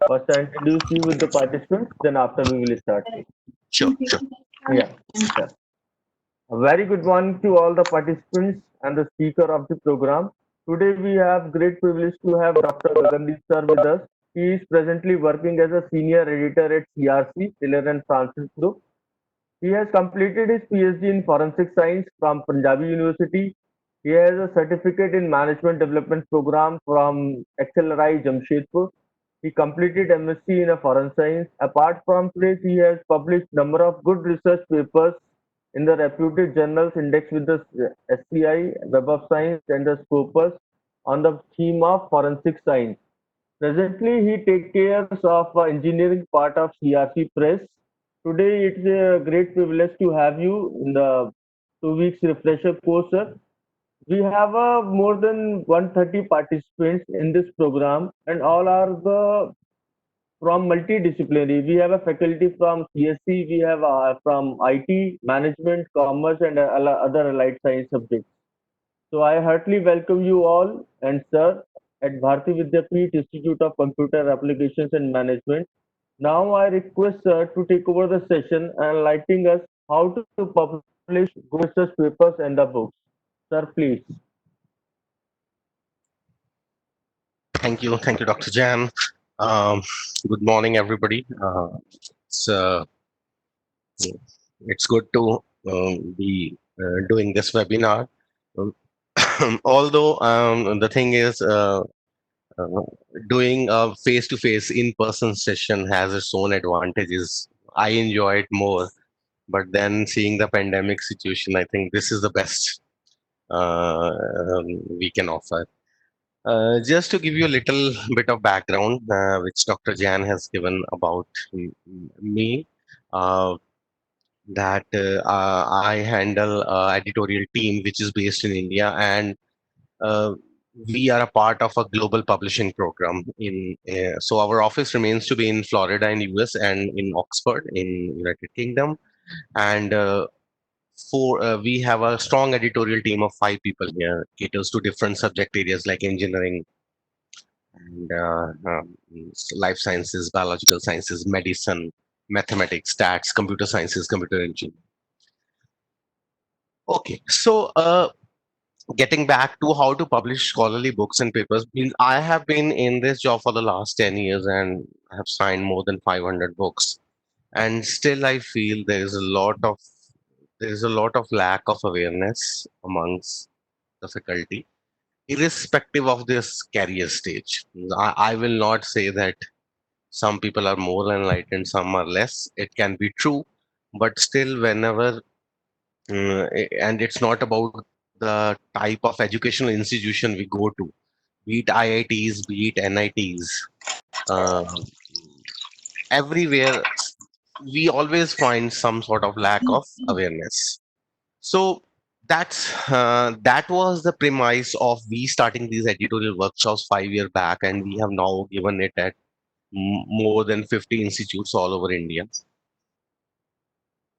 First, I introduce you with the participants, then after we will start. Sure, sure. Yeah, sure. A very good morning to all the participants and the speaker of the program. Today we have great privilege to have Dr. Gagandeep sir with us. He is presently working as a senior editor at CRC, Taylor and Francis Group. He has completed his PhD in forensic science from Punjabi University. He has a certificate in management development program from XLRI Jamshedpur. He completed MSc in a foreign science. Apart from this, he has published number of good research papers in the reputed journals indexed with the SCI, Web of Science, and the Scopus on the theme of forensic science. Presently, he takes care of engineering part of CRC Press. Today, it's a great privilege to have you in the 2 weeks refresher course, sir. We have more than 130 participants in this program, and all are the from multidisciplinary. We have a faculty from CSC, we have from IT, management, commerce, and other allied science subjects. So I heartily welcome you all and sir at Bharati Vidyapeeth Institute of Computer Applications and Management. Now I request sir to take over the session and enlightening us how to publish good research papers and the books. Sir, please. Thank you, Dr. Jan. Um, Good morning, everybody. It's uh, it's good to be doing this webinar. Um, Although the thing is, uh, doing a face-to-face, in-person session has its own advantages. I enjoy it more, but then seeing the pandemic situation, I think this is the best we can offer. Just to give you a little bit of background, which Dr. Jan has given about me, uh, that I handle editorial team which is based in India, and uh, we are a part of a global publishing program. So our office remains to be in Florida in US and in Oxford in United Kingdom, and we have a strong editorial team of 5 people here, caters to different subject areas like engineering and life sciences, biological sciences, medicine, mathematics, stats, computer sciences, computer engineering. Okay, so getting back to how to publish scholarly books and papers, means I have been in this job for the last 10 years and I have signed more than 500 books. And still, I feel there is a lot of lack of awareness amongst the faculty, irrespective of this career stage. I will not say that some people are more enlightened, some are less. It can be true, but still, and it's not about the type of educational institution we go to, be it IITs, be it NITs, uh, everywhere we always find some sort of lack of awareness. So that was the premise of we starting these editorial workshops 5 years back, and we have now given it at more than 50 institutes all over India.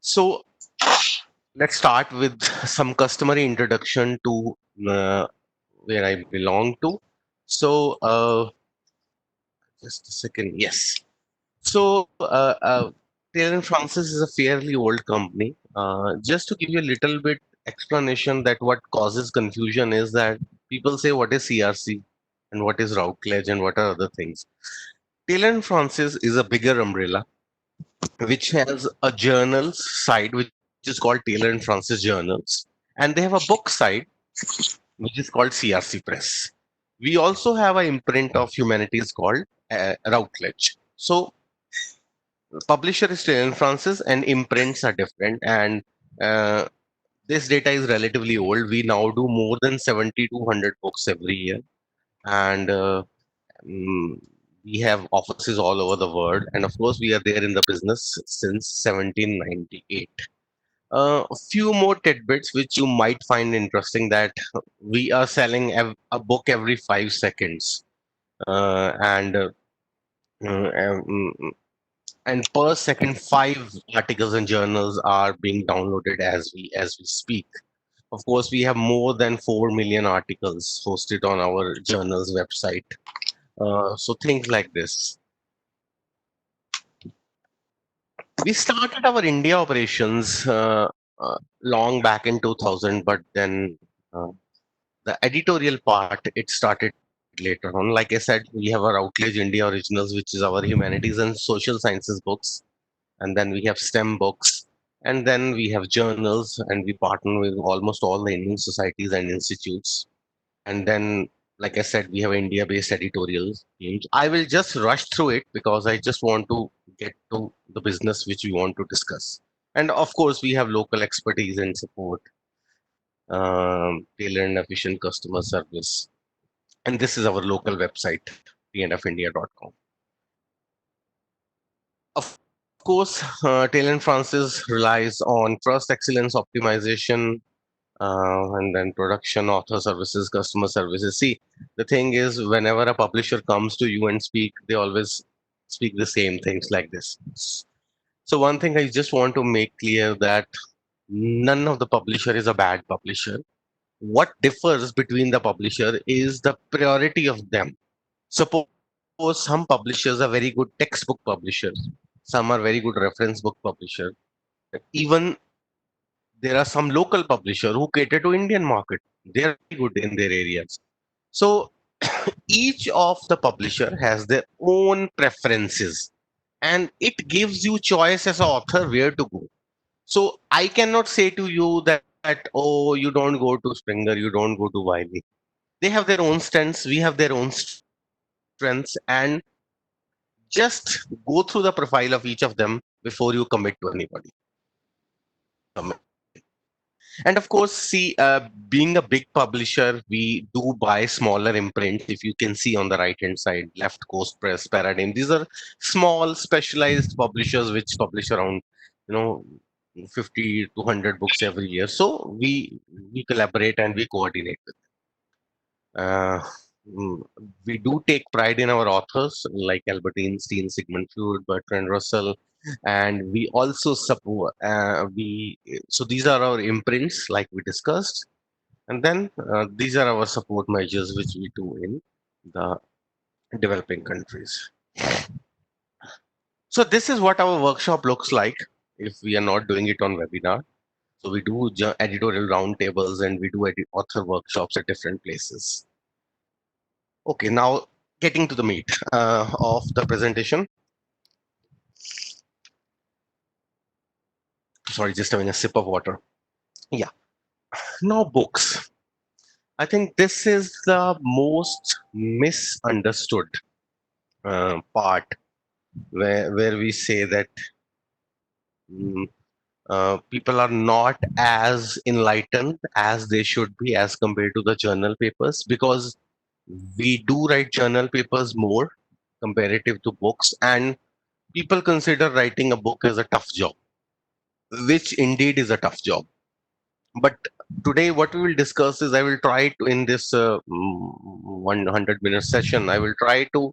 So let's start with some customary introduction to where I belong to. So just a second. Yes. So Taylor and Francis is a fairly old company. Just to give you a little bit explanation that what causes confusion is that people say what is CRC and what is Routledge and what are other things. Taylor and Francis is a bigger umbrella which has a journals side which is called Taylor and Francis Journals, and they have a book side which is called CRC Press. We also have an imprint of humanities called Routledge. So publisher is Taylor and Francis, and imprints are different. And uh, this data is relatively old. We now do more than 7,200 books every year, and mm, we have offices all over the world. And of course, we are there in the business since 1798. A few more tidbits which you might find interesting, that we are selling a book every 5 seconds, and um, and per second 5 articles and journals are being downloaded as we speak. Of course, we have more than 4 million articles hosted on our journal's website. So things like this. We started our India operations long back in 2000, but then uh, the editorial part it started later on. Like I said, we have our Outledge India Originals, which is our humanities and social sciences books, and then we have STEM books, and then we have journals, and we partner with almost all the Indian societies and institutes. And then, like I said, we have India-based editorials teams. I will just rush through it because I just want to get to the business which we want to discuss. And of course, we have local expertise and support, tailored and efficient customer service. And this is our local website, tnfindia.com. Of course, Taylor& Francis relies on trust, excellence, optimization, and then production, author services, customer services. See, the thing is, whenever a publisher comes to you and speak, they always speak the same things like this. So one thing I just want to make clear that none of the publisher is a bad publisher. What differs between the publisher is the priority of them. Suppose some publishers are very good textbook publishers, some are very good reference book publishers. Even there are some local publishers who cater to Indian market. They are very good in their areas. So each of the publisher has their own preferences, and it gives you choice as an author where to go. So I cannot say to you that oh, you don't go to Springer, you don't go to Wiley. They have their own strengths, we have their own strengths, and just go through the profile of each of them before you commit to anybody. And of course, see, being a big publisher, we do buy smaller imprints. If you can see on the right hand side, Left Coast Press, Paradigm, these are small specialized publishers which publish around, you know, 50 to 100 books every year. So we collaborate and we coordinate with them. We do take pride in our authors like Albert Einstein, Sigmund Freud, Bertrand Russell, and we also support. So these are our imprints, like we discussed, and then these are our support measures which we do in the developing countries. So this is what our workshop looks like if we are not doing it on webinar. So we do editorial roundtables and we do author workshops at different places. Okay, now getting to the meat of the presentation. Sorry, just having a sip of water. Yeah. Now books. I think this is the most misunderstood part where we say that mm, people are not as enlightened as they should be as compared to the journal papers, because we do write journal papers more comparative to books, and people consider writing a book as a tough job, which indeed is a tough job. But today what we will discuss is I will try to, in this 100-minute session, I will try to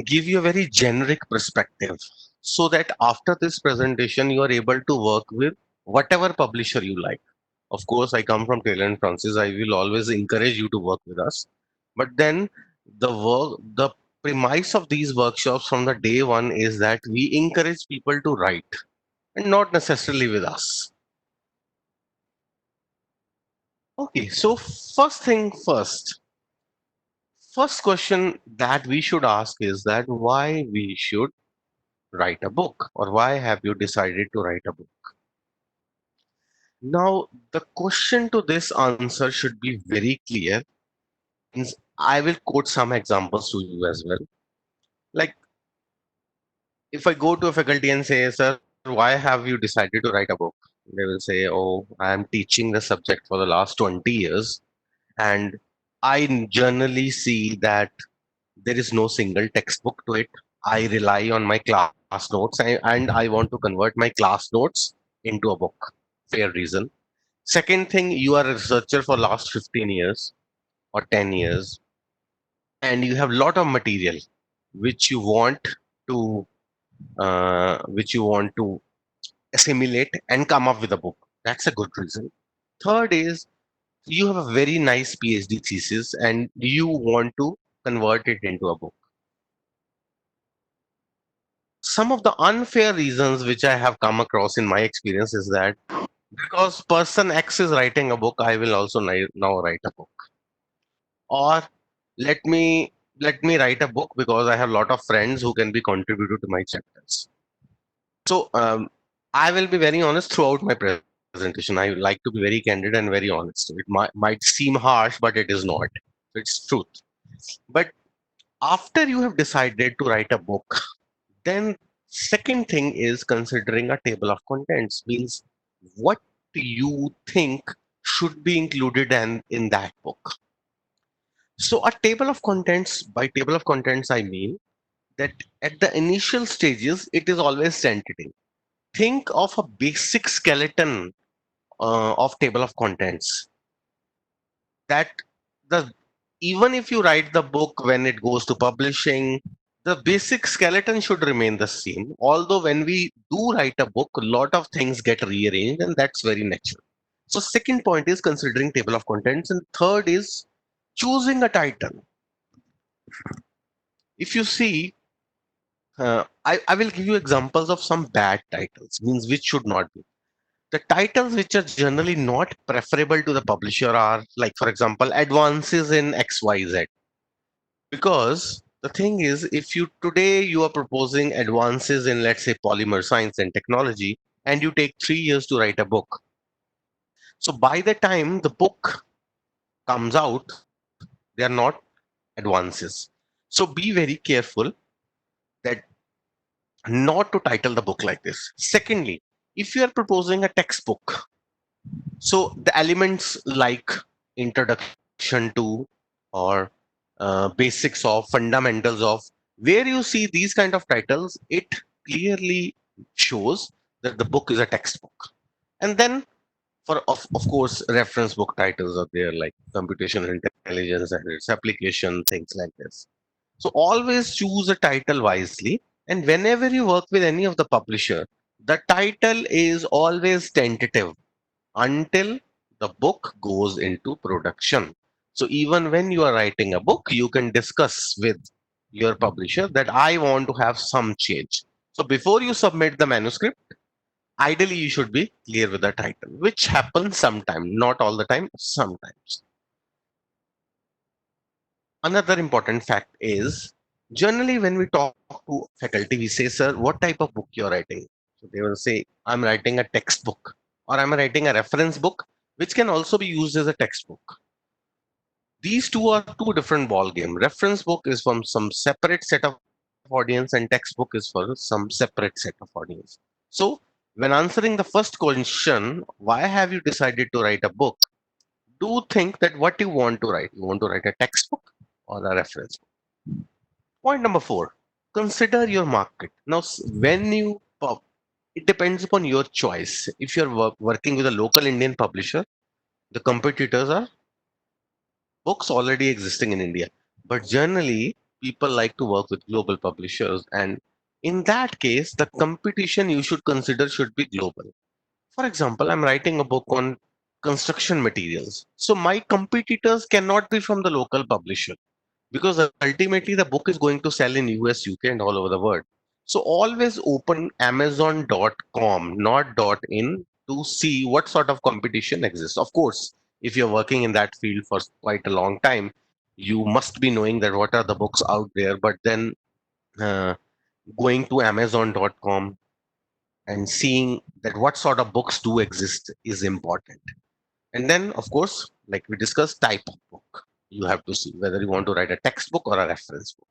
give you a very generic perspective so that after this presentation you are able to work with whatever publisher you like. Of course, I come from Taylor and Francis. I will always encourage you to work with us. But then the premise of these workshops from the day one is that we encourage people to write and not necessarily with us. Okay, so first thing first. First question that we should ask is that why we should write a book, or why have you decided to write a book? Now, the question to this answer should be very clear. I will quote some examples to you as well. Like, if I go to a faculty and say, sir, why have you decided to write a book? They will say, oh, I am teaching the subject for the last 20 years. And I generally see that there is no single textbook to it. I rely on my class notes, and I want to convert my class notes into a book. Fair reason. Second thing, you are a researcher for last 15 years or 10 years, and you have lot of material which you want to assimilate and come up with a book. That's a good reason. Third is you have a very nice PhD thesis and you want to convert it into a book. some of the unfair reasons which I have come across in my experience is that because person X is writing a book, I will also now write a book. Or let me let me write a book because I have a lot of friends who can be contributed to my chapters. So I will be very honest throughout my presentation. I like to be very candid and very honest. It might seem harsh, but it is not. It's truth. But after you have decided to write a book, then second thing is considering a table of contents. Means what you think should be included in that book. So a table of contents, by table of contents, I mean that at the initial stages, it is always tentative. Think of a basic skeleton of table of contents that the even if you write the book when it goes to publishing, the basic skeleton should remain the same. Although when we do write a book, a lot of things get rearranged, and that's very natural. So second point is considering table of contents, and third is choosing a title. If you see, I will give you examples of some bad titles, means which should not be. The titles which are generally not preferable to the publisher are, like, for example, advances in XYZ. Because the thing is, if you today you are proposing advances in, let's say, polymer science and technology, and you take 3 years to write a book. So by the time the book comes out, they are not advances. So be very careful that not to title the book like this. Secondly, if you are proposing a textbook, so the elements like introduction to or basics of fundamentals of, where you see these kind of titles, it clearly shows that the book is a textbook. And then of course reference book titles are there, like computational intelligence and its application, things like this. So always choose a title wisely. And whenever you work with any of the publisher, the title is always tentative until the book goes into production. So even when you are writing a book, you can discuss with your publisher that I want to have some change. So before you submit the manuscript, ideally you should be clear with the title, which happens sometime, not all the time, sometimes. Another important fact is, generally when we talk to faculty, we say, sir, what type of book you're writing? So they will say, I'm writing a textbook, or I'm writing a reference book, which can also be used as a textbook. These two are two different ball game. Reference book is from some separate set of audience, and textbook is for some separate set of audience. So when answering the first question, why have you decided to write a book? Do think that what you want to write. You want to write a textbook or a reference book. Point number four, consider your market. Now, when you it depends upon your choice. If you're working with a local Indian publisher, the competitors are books already existing in India. But generally, people like to work with global publishers. And in that case, the competition you should consider should be global. For example, I'm writing a book on construction materials. So my competitors cannot be from the local publisher, because ultimately the book is going to sell in US, UK, and all over the world. So always open Amazon.com, not .in, to see what sort of competition exists. Of course, if you're working in that field for quite a long time, you must be knowing that what are the books out there. But then uh, going to Amazon.com and seeing that what sort of books do exist is important. And then, of course, like we discussed, type of book. You have to see whether you want to write a textbook or a reference book.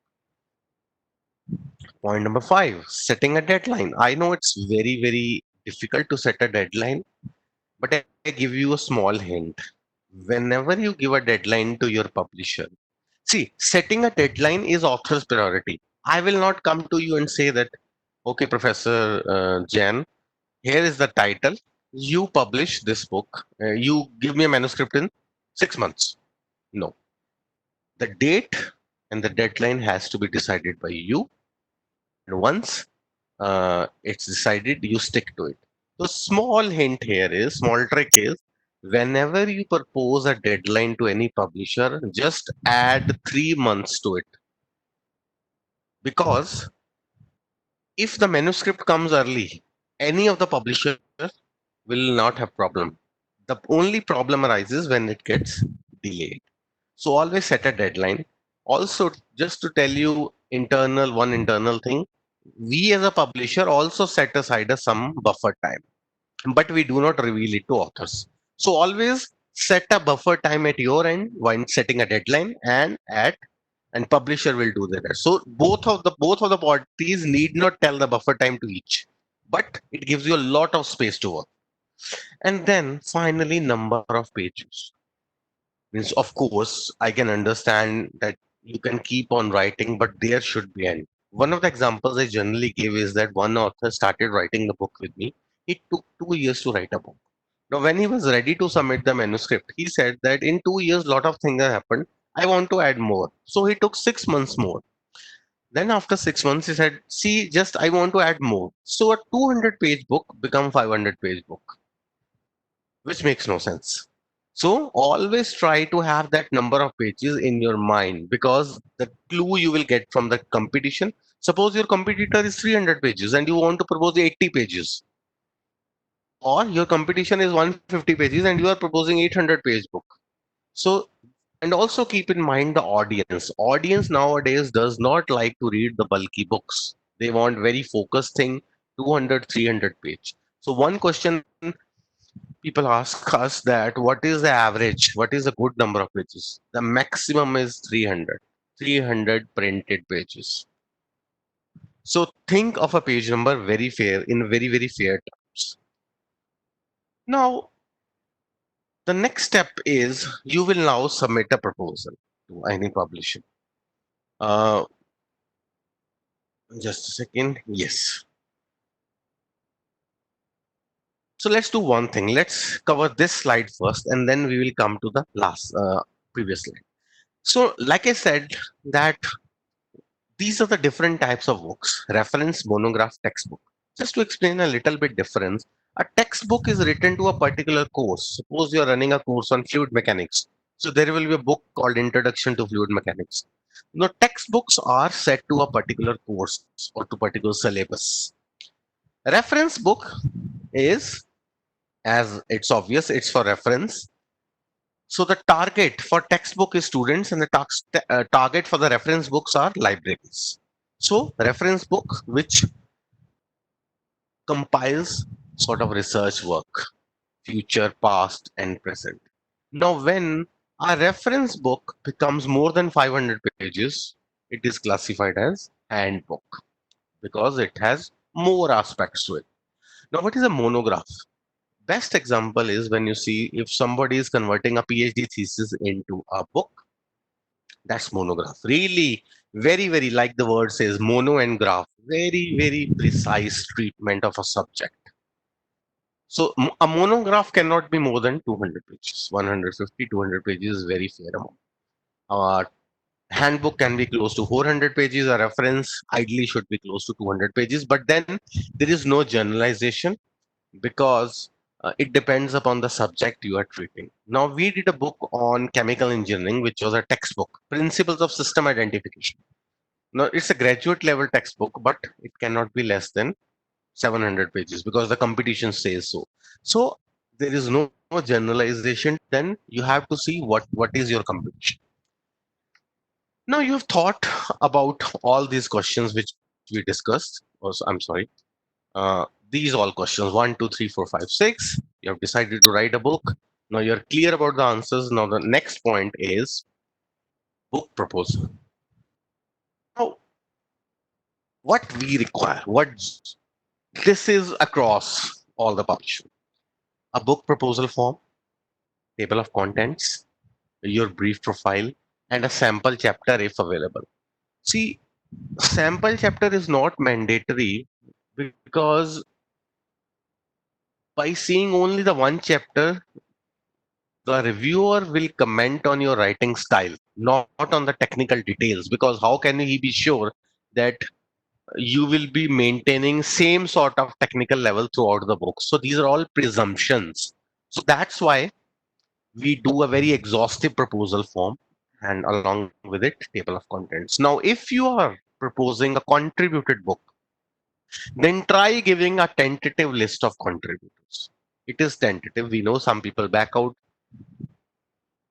Point number five, setting a deadline. I know it's very, very difficult to set a deadline, but I give you a small hint. Whenever you give a deadline to your publisher, see, setting a deadline is author's priority. I will not come to you and say that, okay, Professor Jan, here is the title. You publish this book. You give me a manuscript in 6 months. No, the date and the deadline has to be decided by you. And once it's decided, you stick to it. The small hint here is, small trick is, whenever you propose a deadline to any publisher, just add 3 months to it. Because If the manuscript comes early, any of the publisher will not have problem. The only problem arises when it gets delayed. So always set a deadline. Also, just to tell you one internal thing, we as a publisher also set aside a some buffer time, but we do not reveal it to authors. So always set a buffer time at your end when setting a deadline, and publisher will do that. So both of the parties need not tell the buffer time to each, but it gives you a lot of space to work. And then finally, number of pages. Means, of course, I can understand that you can keep on writing, but there should be end. One of the examples I generally give is that one author started writing the book with me. It took 2 years to write a book. Now, when he was ready to submit the manuscript, he said that in 2 years, lot of things have happened. I want to add more. So he took 6 months more. Then after 6 months, he said, "See, just I want to add more." So a 200-page book become 500-page book, which makes no sense. So always try to have that number of pages in your mind, because the clue you will get from the competition. Suppose your competitor is 300 pages and you want to propose 80 pages, or your competition is 150 pages and you are proposing 800-page book. So, and also keep in mind the audience. Audience nowadays does not like to read the bulky books. They want very focused thing, 200, 300 page. So one question people ask us that what is the average? What is a good number of pages? The maximum is 300. 300 printed pages. So think of a page number very fair, in very, very fair terms. Now, the next step is you will now submit a proposal to any publisher. Uh, just a second. Yes. So let's do one thing. Let's cover this slide first, and then we will come to the last previous slide. So, like I said, that these are the different types of books: reference, monograph, textbook. Just to explain a little bit difference, a textbook is written to a particular course. Suppose you are running a course on fluid mechanics. So there will be a book called Introduction to Fluid Mechanics. Now, textbooks are set to a particular course or to particular syllabus. Reference book is, as it's obvious, it's for reference. So the target for textbook is students, and the target for the reference books are libraries. So reference book, which compiles sort of research work, future, past, and present. Now, when a reference book becomes more than 500 pages, it is classified as handbook because it has more aspects to it. Now, what is a monograph? Best example is when you see if somebody is converting a PhD thesis into a book, that's monograph. Really, very, very, like the word says, mono and graph, very, very precise treatment of a subject. So a monograph cannot be more than 200 pages. 150, 200 pages is very fair amount. Handbook can be close to 400 pages. A reference ideally should be close to 200 pages. But then there is no generalization, because it depends upon the subject you are treating. Now, we did a book on chemical engineering, which was a textbook, Principles of System Identification. Now, it's a graduate level textbook, but it cannot be less than 700 pages because the competition says so. So there is no generalization. Then you have to see what is your competition. Now you have thought about all these questions which we discussed. I'm sorry. These all questions 1, 2, 3, 4, 5, 6. You have decided to write a book. Now you're clear about the answers. Now the next point is book proposal. Now, what we require, what this is across all the publishers: a book proposal form, table of contents, your brief profile, and a sample chapter if available. See, sample chapter is not mandatory, because by seeing only the one chapter, the reviewer will comment on your writing style, not on the technical details, because how can he be sure that you will be maintaining same sort of technical level throughout the book? So these are all presumptions. So that's why we do a very exhaustive proposal form, and along with it, table of contents. Now, if you are proposing a contributed book, then try giving a tentative list of contributors. It is tentative. We know some people back out,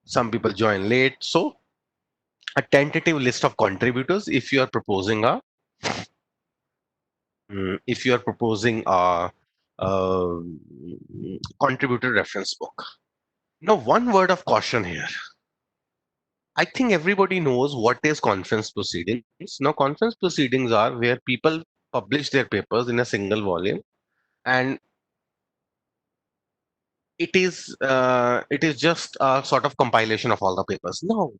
some people join late. So, a tentative list of contributors if you are proposing a if you are proposing a contributor reference book. Now, one word of caution here. I think everybody knows what is conference proceedings. Now, conference proceedings are where people publish their papers in a single volume, and it is just a sort of compilation of all the papers. Now,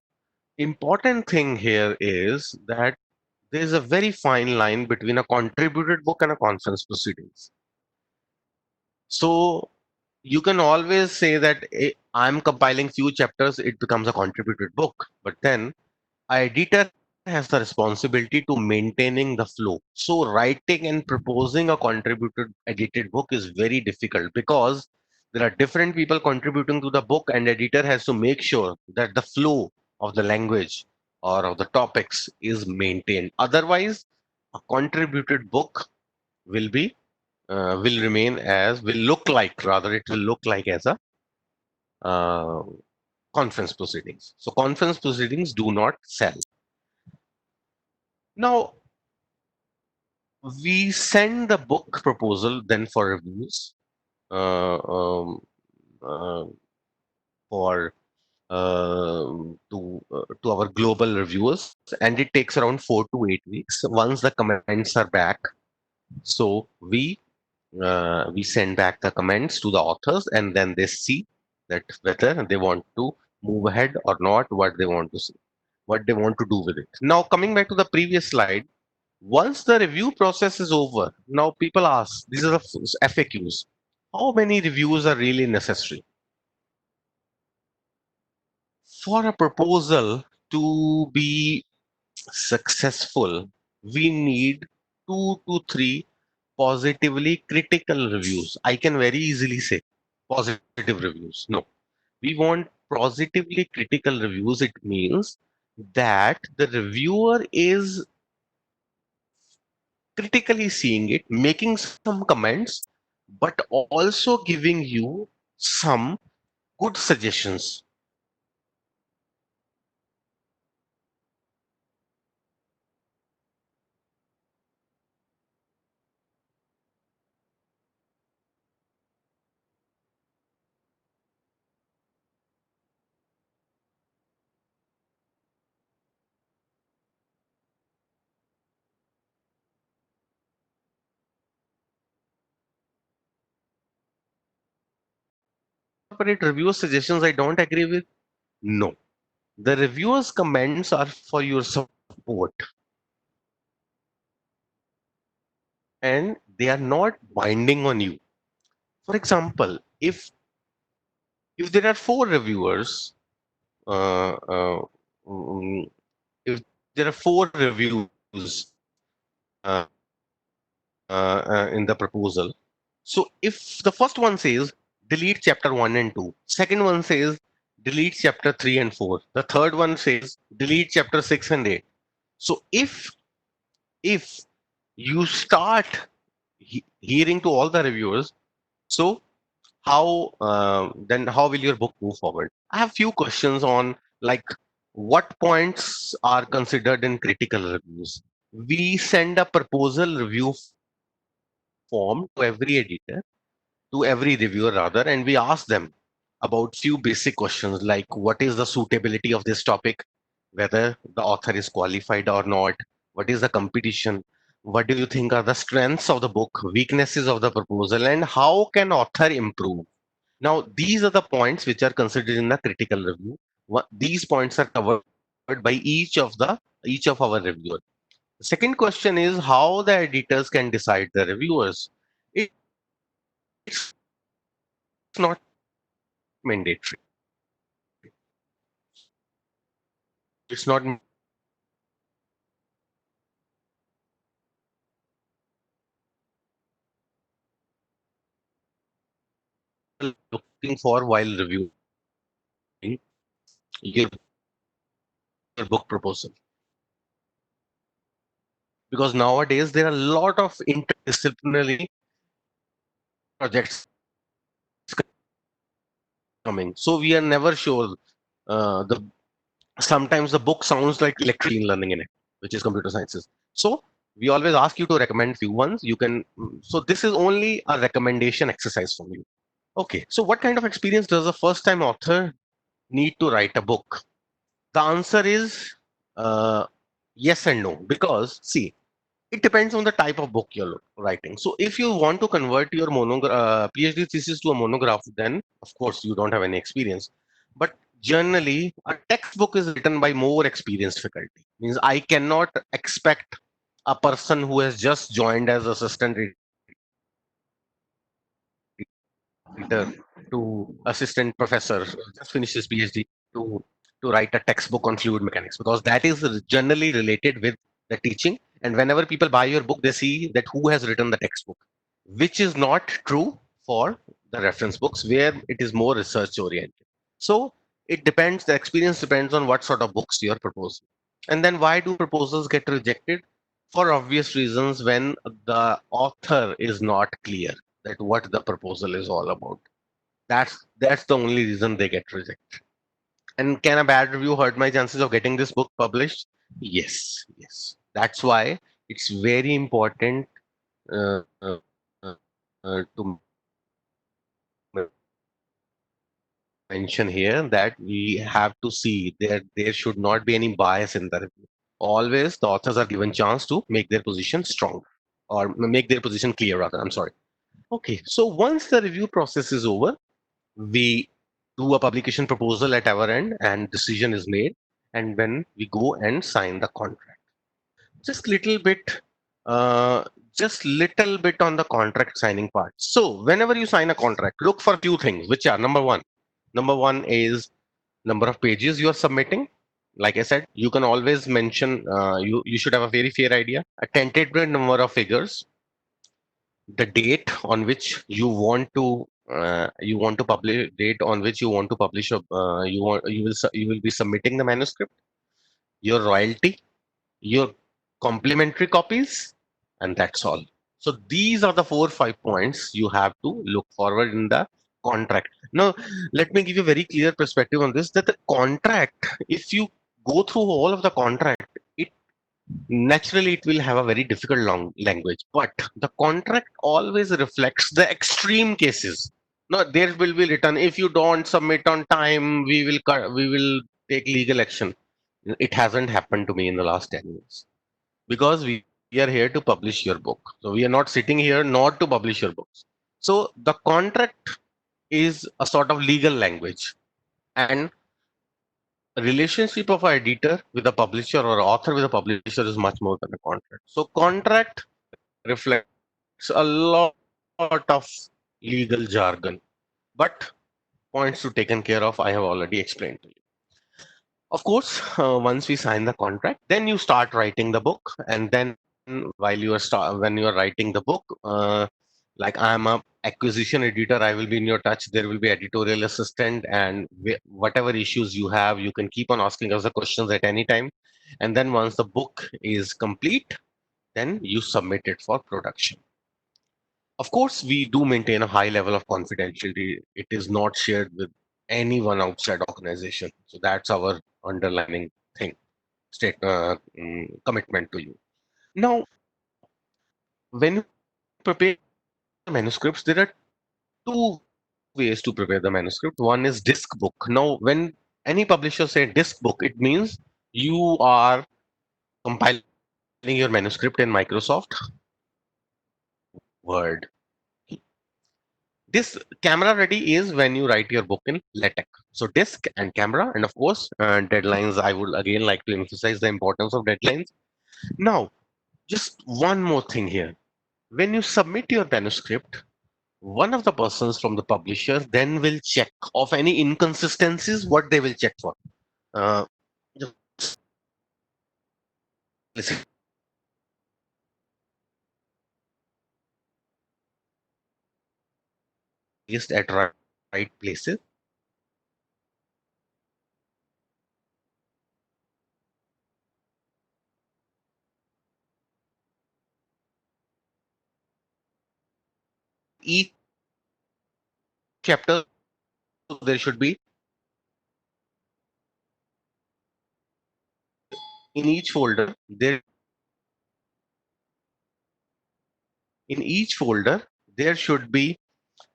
important thing here is that there is a very fine line between a contributed book and a conference proceedings. So you can always say that I'm compiling few chapters, it becomes a contributed book. But then a editor has the responsibility to maintaining the flow. So writing and proposing a contributed edited book is very difficult because there are different people contributing to the book, and editor has to make sure that the flow of the language or of the topics is maintained. Otherwise, a contributed book will be will remain as will look like rather it will look like as a uh, conference proceedings. So conference proceedings do not sell. Now we send the book proposal then for reviews uh, um, uh, for to our global reviewers, and it takes around 4 to 8 weeks. Once the comments are back, so we send back the comments to the authors, and then they see that whether they want to move ahead or not, what they want to see, what they want to do with it. Now, coming back to the previous slide, once the review process is over, now people ask, these are the FAQs, how many reviews are really necessary? For a proposal to be successful, we need 2 to 3 positively critical reviews. I can very easily say positive reviews. No, we want positively critical reviews. It means that the reviewer is critically seeing it, making some comments, but also giving you some good suggestions. Corporate review suggestions I don't agree with. No, the reviewers' comments are for your support, and they are not binding on you. For example, if there are 4 reviewers, uh, uh, mm, if there are 4 reviews uh, in the proposal, so if the first one says delete chapter 1 and 2, second one says delete chapter 3 and 4, the third one says delete chapter 6 and 8. So if you start hearing to all the reviewers, so how will your book move forward? I have few questions on, like, what points are considered in critical reviews. We send a proposal review form to every editor, to every reviewer rather, and we ask them about few basic questions like what is the suitability of this topic, whether the author is qualified or not, what is the competition, what do you think are the strengths of the book, weaknesses of the proposal, and how can author improve. Now, these are the points which are considered in the critical review. These points are covered by each of our reviewers. The second question is how the editors can decide the reviewers. It's not mandatory. It's not looking for while reviewing your book proposal. because nowadays there are a lot of interdisciplinary projects coming. So we are never sure. The Sometimes the book sounds like electrical learning in it, which is computer sciences. So we always ask you to recommend few ones. You can. So this is only a recommendation exercise from you. Okay. So what kind of experience does a first-time author need to write a book? The answer is uh, yes and no, because see, it depends on the type of book you're writing. So if you want to convert your PhD thesis to a monograph, then of course you don't have any experience. But generally, a textbook is written by more experienced faculty. Means I cannot expect a person who has just joined as assistant editor to assistant professor, just finished his PhD, to to write a textbook on fluid mechanics, because that is generally related with the teaching. And whenever people buy your book, they see that who has written the textbook, which is not true for the reference books where it is more research oriented. So it depends. The experience depends on what sort of books you are proposing. And then why do proposals get rejected? For obvious reasons, when the author is not clear that what the proposal is all about. That's the only reason they get rejected. And can a bad review hurt my chances of getting this book published? Yes, yes. That's why it's very important uh, uh, uh, to mention here that we have to see there should not be any bias in the review. Always the authors are given chance to make their position strong, or make their position clear rather. I'm sorry. Okay, so once the review process is over, we do a publication proposal at our end and decision is made, and when we go and sign the contract. Just little bit uh, just little bit on the contract signing part. So whenever you sign a contract, look for few things, which are number one is number of pages you are submitting. Like I said, you can always mention, you should have a very fair idea, a tentative number of figures, the date on which you want to publish, date on which you want to publish, you will be submitting the manuscript, your royalty, your complimentary copies, and that's all. So these are the 4 5 points you have to look forward in the contract. Now let me give you a very clear perspective on this, that the contract, if you go through all of the contract, it naturally it will have a very difficult long language, but the contract always reflects the extreme cases. No, there will be written, if you don't submit on time, we will take legal action. It hasn't happened to me in the last 10 years, because we are here to publish your book. So we are not sitting here not to publish your books. So the contract is a sort of legal language, and relationship of an editor with a publisher or author with a publisher is much more than a contract. So contract reflects a lot of legal jargon, but points to taken care of, I have already explained to you. Of course, once we sign the contract, then you start writing the book, and then when you are writing the book, like I'm a acquisition editor, I will be in your touch. There will be editorial assistant, and whatever issues you have, you can keep on asking us the questions at any time. And then once the book is complete, then you submit it for production. Of course, we do maintain a high level of confidentiality. It is not shared with anyone outside organization. So that's our underlining thing, commitment to you. Now, when you prepare manuscripts, there are two ways to prepare the manuscript. One is disk book. Now, when any publisher say disk book, it means you are compiling your manuscript in Microsoft Word. This camera ready is when you write your book in LaTeX. So disk and camera, and of course deadlines. I would again like to emphasize the importance of deadlines. Now, just one more thing here. When you submit your manuscript, one of the persons from the publisher then will check of any inconsistencies. What they will check for? Uh, just listen just at right places. each chapter there should be in each folder there in each folder there should be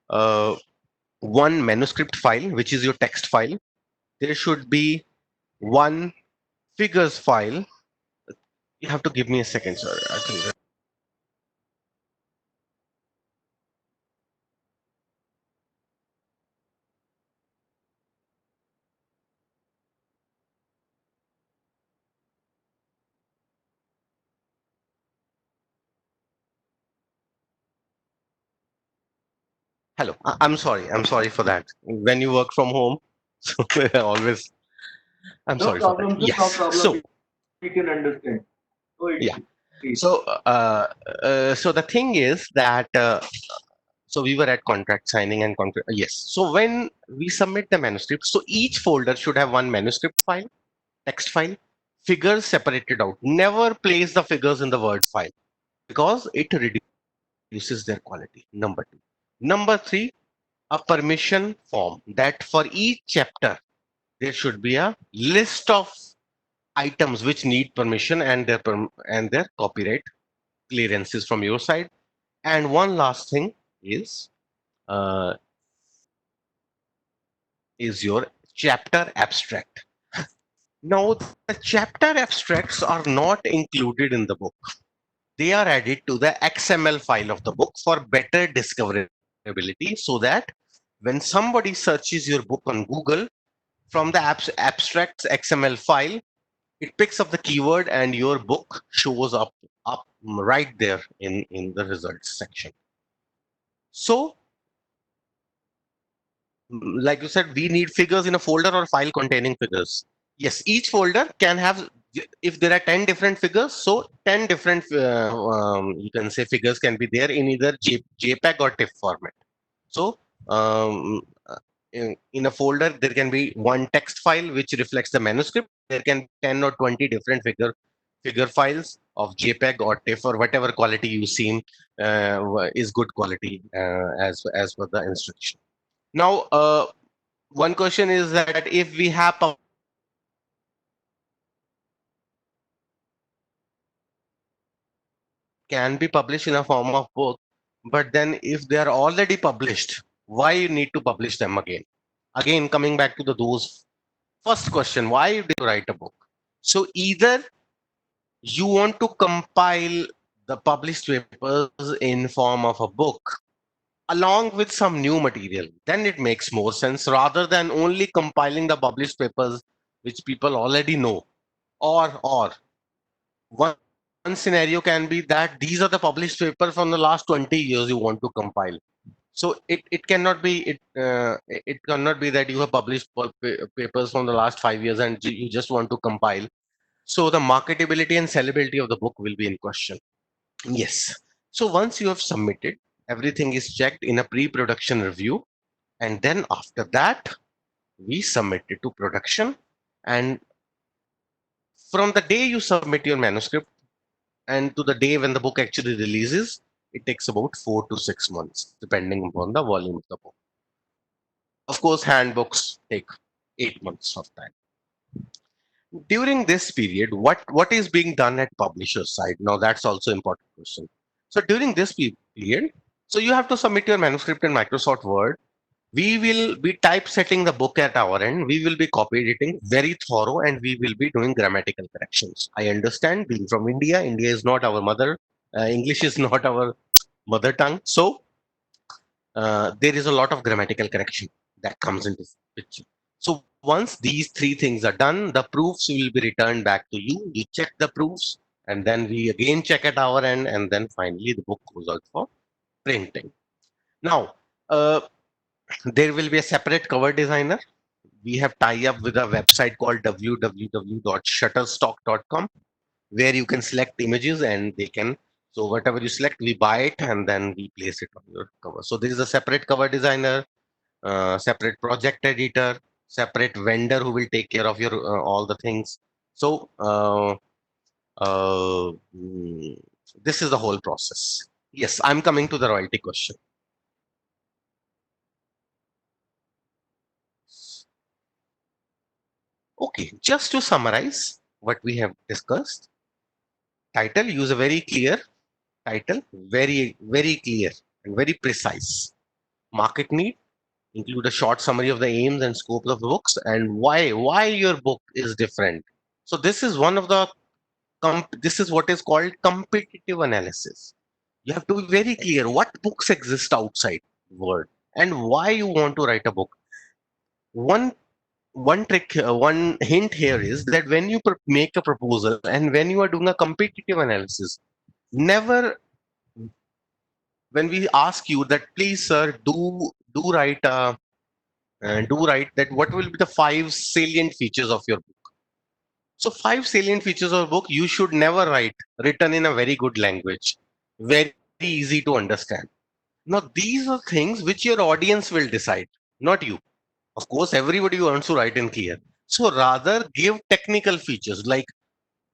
uh, one manuscript file, which is your text file. There should be one figures file. You have to give me a second, sir. I think hello. I'm sorry. I'm sorry for that. When you work from home, so always. I'm No sorry for that. problem, sir. No Yes. problem. So We can understand. No yeah. issue. Please. So so the thing is that so we were at contract signing and contract. Yes. So when we submit the manuscript, so each folder should have one manuscript file, text file, figures separated out. Never place the figures in the Word file because it reduces their quality. Number two. Number three, a permission form that for each chapter there should be a list of items which need permission and and their copyright clearances from your side. And one last thing is uh, your chapter abstract. Now, the chapter abstracts are not included in the book. They are added to the XML file of the book for better discoverability so that when somebody searches your book on Google from the abstracts XML file, it picks up the keyword and your book shows up right there in the results section. So, like you said, we need figures in a folder or file containing figures. Yes, each folder can have, if there are 10 different figures, so 10 different, you can say figures can be there in either JPEG or TIFF format. So, um, uh, in a folder, there can be one text file which reflects the manuscript. There can be 10 or 20 different figure files of JPEG or TIFF or whatever quality you seem is good quality as per the instruction. Now, one question is that if we have can be published in a form of book, but then if they are already published, why you need to publish them again? Again, coming back to those first question, why did you write a book? So either you want to compile the published papers in form of a book along with some new material, then it makes more sense rather than only compiling the published papers which people already know. Or one scenario can be that these are the published papers from the last 20 years you want to compile. So it cannot be it cannot be that you have published papers from the last 5 years and you just want to compile. So the marketability and sellability of the book will be in question. Yes. So once you have submitted, everything is checked in a pre-production review, and then after that, we submit it to production. And from the day you submit your manuscript and to the day when the book actually releases, it takes about 4 to 6 months, depending upon the volume of the book. Of course, handbooks take 8 months of time. During this period, what is being done at publisher side? Now that's also important question. So during this period, so you have to submit your manuscript in Microsoft Word. We will be typesetting the book at our end. We will be copy editing very thorough, and we will be doing grammatical corrections. I understand, being from India, India is not our mother. English is not our mother tongue. So there is a lot of grammatical correction that comes into picture. So once these three things are done, the proofs will be returned back to you. You check the proofs, and then we again check at our end, and then finally the book goes out for printing. Now, there will be a separate cover designer. We have tie up with a website called www.shutterstock.com, where you can select images and they can, so whatever you select, we buy it and then we place it on your cover. So there is a separate cover designer, separate project editor, separate vendor who will take care of your all the things. So mm, this is the whole process. Yes, I'm coming to the royalty question. Okay, just to summarize what we have discussed, title, use a very clear title, very clear and very precise. Market need, include a short summary of the aims and scope of the books and why your book is different. So this is one of the this is what is called competitive analysis. You have to be very clear what books exist outside world and why you want to write a book. One one hint here is that when you make a proposal and when you are doing a competitive analysis, never when we ask you that please sir do write do write that what will be the five salient features of your book. So five salient features of a book you should never write written in a very good language, very easy to understand. Now these are things which your audience will decide, not you. Of course, everybody wants to write in clear. So rather give technical features like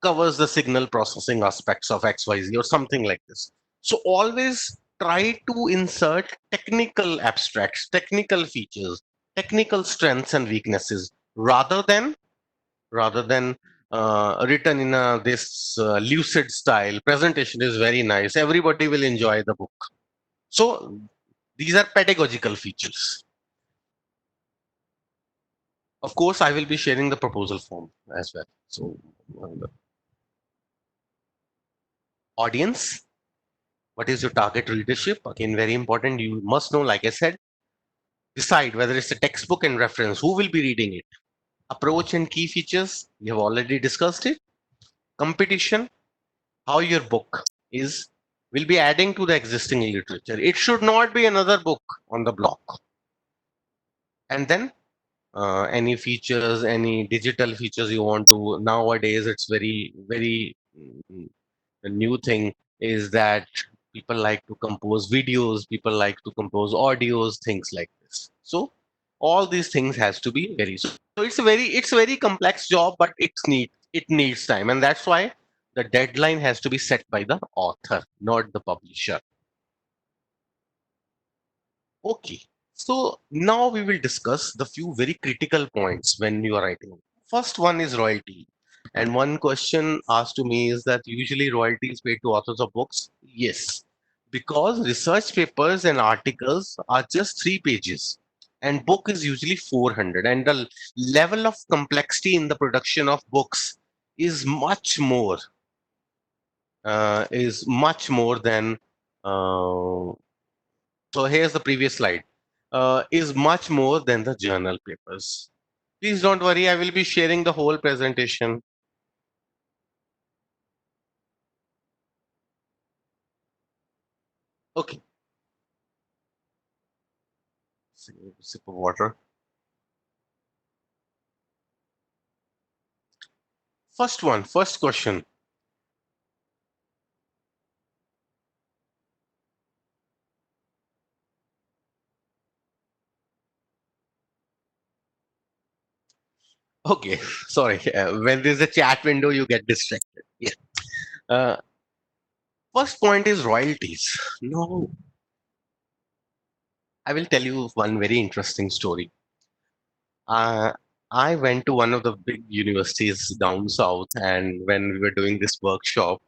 covers the signal processing aspects of XYZ or something like this. So always try to insert technical abstracts, technical features, technical strengths and weaknesses rather than written in this lucid style. Presentation is very nice. Everybody will enjoy the book. So these are pedagogical features. Of course, I will be sharing the proposal form as well. So, audience, what is your target readership? Again, very important. You must know, like I said, decide whether it's a textbook and reference, who will be reading it. Approach and key features, we have already discussed it. Competition, how your book is will be adding to the existing literature. It should not be another book on the block. And then any features, any digital features you want to. Nowadays, it's very the new thing is that people like to compose videos, people like to compose audios, things like this. So all these things has to be very so it's a very complex job, but it needs time, and that's why the deadline has to be set by the author, not the publisher. Okay, so now we will discuss the few very critical points when you are writing. First one is royalty. And one question asked to me is that usually royalty is paid to authors of books? Yes, because research papers and articles are just 3 pages, and book is usually 400. And the level of complexity in the production of books is much more than uh, so here's the previous slide. Is much more than the journal papers. Please don't worry, I will be sharing the whole presentation. Okay, sip of water. First question. Okay, sorry. When there's a chat window, you get distracted. Yeah. Uh, First point is royalties. No, I will tell you one very interesting story. Uh, I went to one of the big universities down south, and when we were doing this workshop,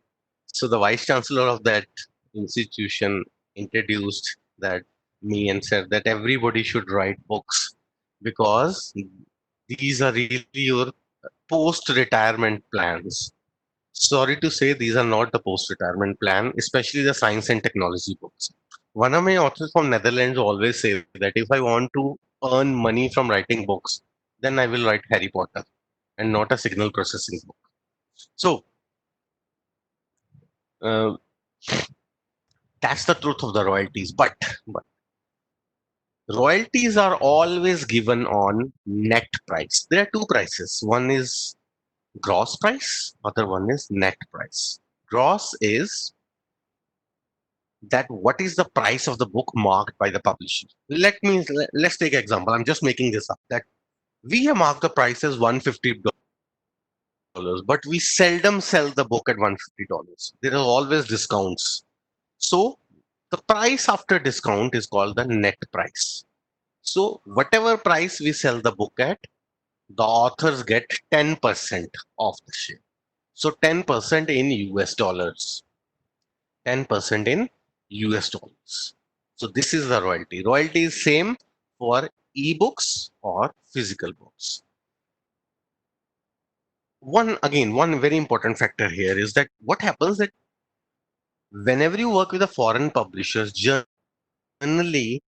so the vice chancellor of that institution introduced that me and said that everybody should write books because these are really your post-retirement plans. Sorry to say, these are not the post-retirement plan, especially the science and technology books. One of my authors from Netherlands always say that if I want to earn money from writing books, then I will write Harry Potter and not a signal processing book. So uh, that's the truth of the royalties. But royalties are always given on net price. There are two prices. One is gross price, other one is net price. Gross is that what is the price of the book marked by the publisher. Let's take example. I'm just making this up. That we have marked the price as $150, but we seldom sell the book at $150. There are always discounts. So the price after discount is called the net price. So whatever price we sell the book at, the authors get 10% of the share. So 10% in US dollars, 10% in US dollars. So this is the royalty. Royalty is same for ebooks or physical books. One very important factor here is that what happens that whenever you work with a foreign publishers, generally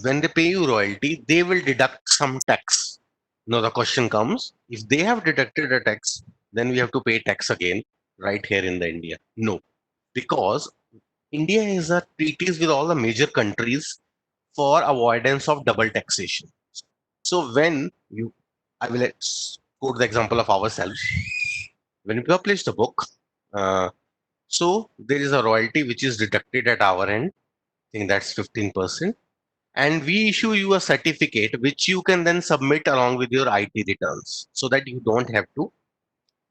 when they pay you royalty, they will deduct some tax. Now the question comes, if they have deducted a tax, then we have to pay tax again right here in the India. No, because India is a treaties with all the major countries for avoidance of double taxation. So when you, I will let's go to the example of ourselves. When we publish the book, uh, so there is a royalty which is deducted at our end. I think that's 15%. And we issue you a certificate which you can then submit along with your IT returns so that you don't have to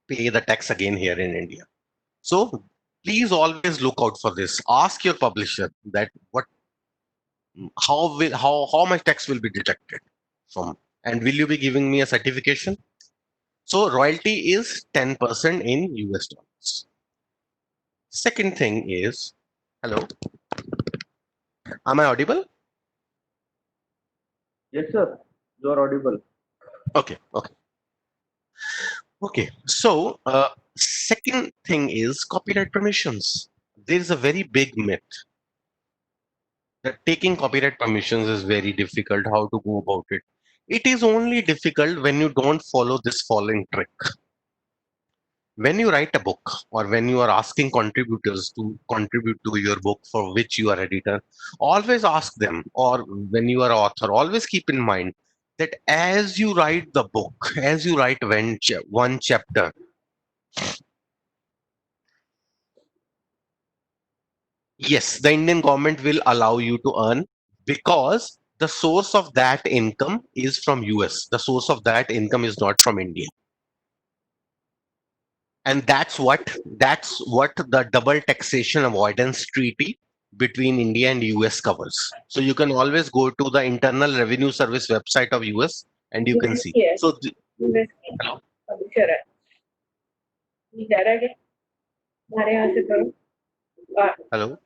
pay the tax again here in India. So please always look out for this. Ask your publisher that how much tax will be deducted from, and will you be giving me a certification? So royalty is 10% in US dollars. Second thing is, hello, am I audible? Yes, sir. You are audible. Okay. Okay, so second thing is copyright permissions. There is a very big myth that taking copyright permissions is very difficult. How to go about it? It is only difficult when you don't follow this following trick. When you write a book or when you are asking contributors to contribute to your book for which you are editor, always ask them, or when you are author, always keep in mind that as you write the book, as you write one chapter, yes, the Indian government will allow you to earn because the source of that income is from US. The source of that income is not from India. And that's what the double taxation avoidance treaty between India and US covers. So you can always go to the Internal Revenue Service website of US and you can see. So US की publisher है ये जा रहा है कि हमारे यहाँ से करो hello.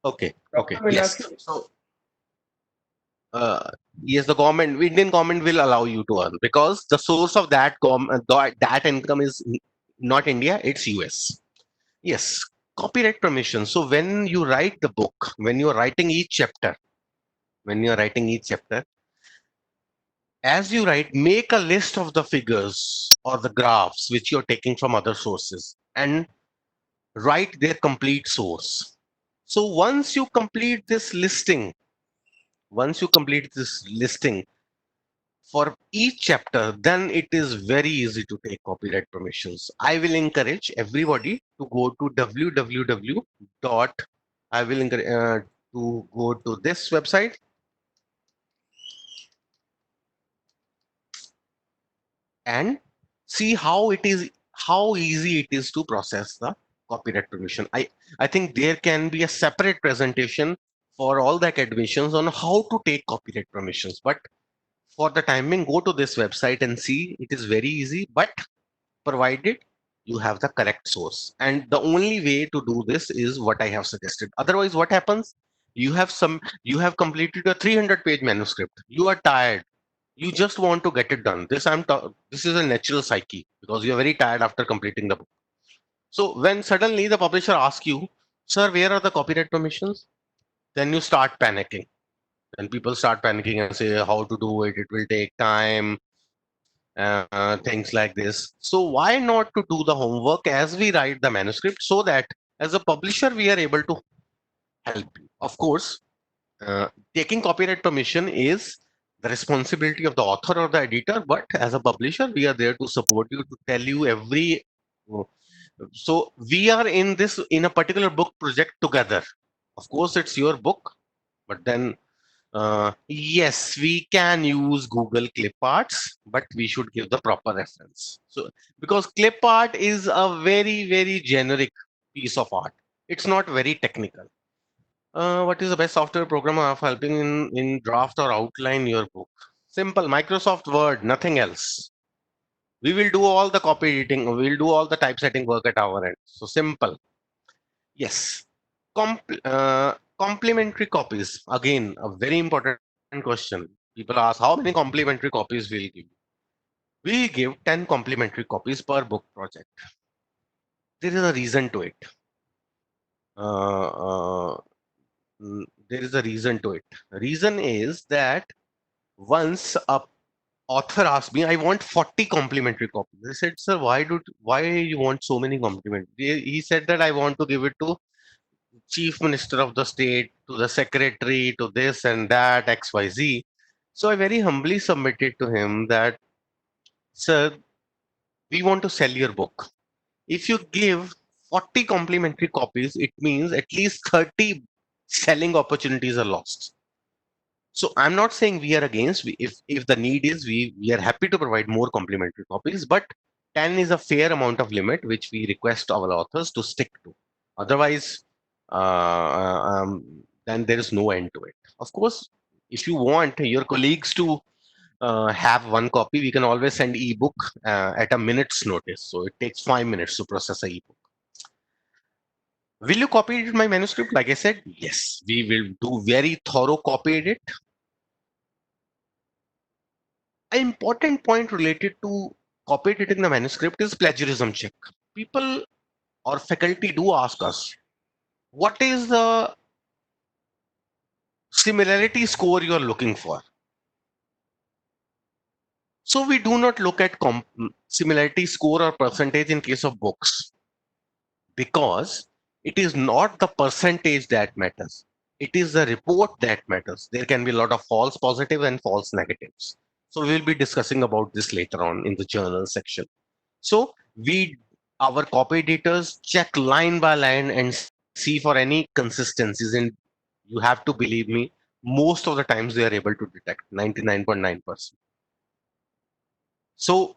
Okay. Dr. Yes. Meenakshi, So uh, yes, the Indian government will allow you to earn because the source of that income is not India, it's US. Yes, copyright permission. So when you write the book, when you're writing each chapter, as you write, make a list of the figures or the graphs which you're taking from other sources and write their complete source. So once you complete this listing for each chapter, then it is very easy to take copyright permissions. I will encourage everybody to go to www dot I will encourage to go to this website and see how easy it is to process the copyright permission. I think there can be a separate presentation for all the academicians on how to take copyright permissions. But for the time being, go to this website and see. It is very easy, but provided you have the correct source. And the only way to do this is what I have suggested. Otherwise, what happens? You have completed a 300-page manuscript. You are tired. You just want to get it done. This is a natural psyche because you are very tired after completing the book. So when suddenly the publisher asks you, "Sir, where are the copyright permissions?" Then you start panicking. Then people start panicking and say how to do it. It will take time, things like this. So why not to do the homework as we write the manuscript so that as a publisher we are able to help you. Of course, taking copyright permission is the responsibility of the author or the editor, but as a publisher we are there to support you, to tell you every. So we are in this in a particular book project together. Of course, it's your book, but then yes, we can use Google Clip Arts, but we should give the proper reference. So, because clip art is a very, very generic piece of art, it's not very technical. What is the best software program of helping in draft or outline your book? Simple, Microsoft Word, nothing else. We will do all the copy editing, we will do all the typesetting work at our end. So simple. Yes. Complementary copies. Again, a very important question. People ask how many complementary copies we'll give. We give 10 complementary copies per book project. There is a reason to it. Uh, uh, there is a reason to it. Reason is that once a author asked me, I want 40 complimentary copies. I said, sir, why you want so many complimentary? He said that I want to give it to chief minister of the state, to the secretary, to this and that, XYZ. So I very humbly submitted to him that, sir, we want to sell your book. If you give 40 complimentary copies, it means at least 30 selling opportunities are lost. So I'm not saying we are against. If the need is, we are happy to provide more complimentary copies, but 10 is a fair amount of limit which we request our authors to stick to. Otherwise, then there is no end to it. Of course, if you want your colleagues to have one copy, we can always send ebook at a minute's notice. So it takes 5 minutes to process a ebook. Will you copy edit my manuscript? Like I said, yes, we will do very thorough copy edit. An important point related to copy editing the manuscript is plagiarism check. People or faculty do ask us, what is the similarity score you are looking for? So we do not look at similarity score or percentage in case of books, because it is not the percentage that matters. It is the report that matters. There can be a lot of false positive and false negatives. So we'll be discussing about this later on in the journal section. So our copy editors check line by line and see for any consistencies. And you have to believe me, most of the times they are able to detect 99.9%. So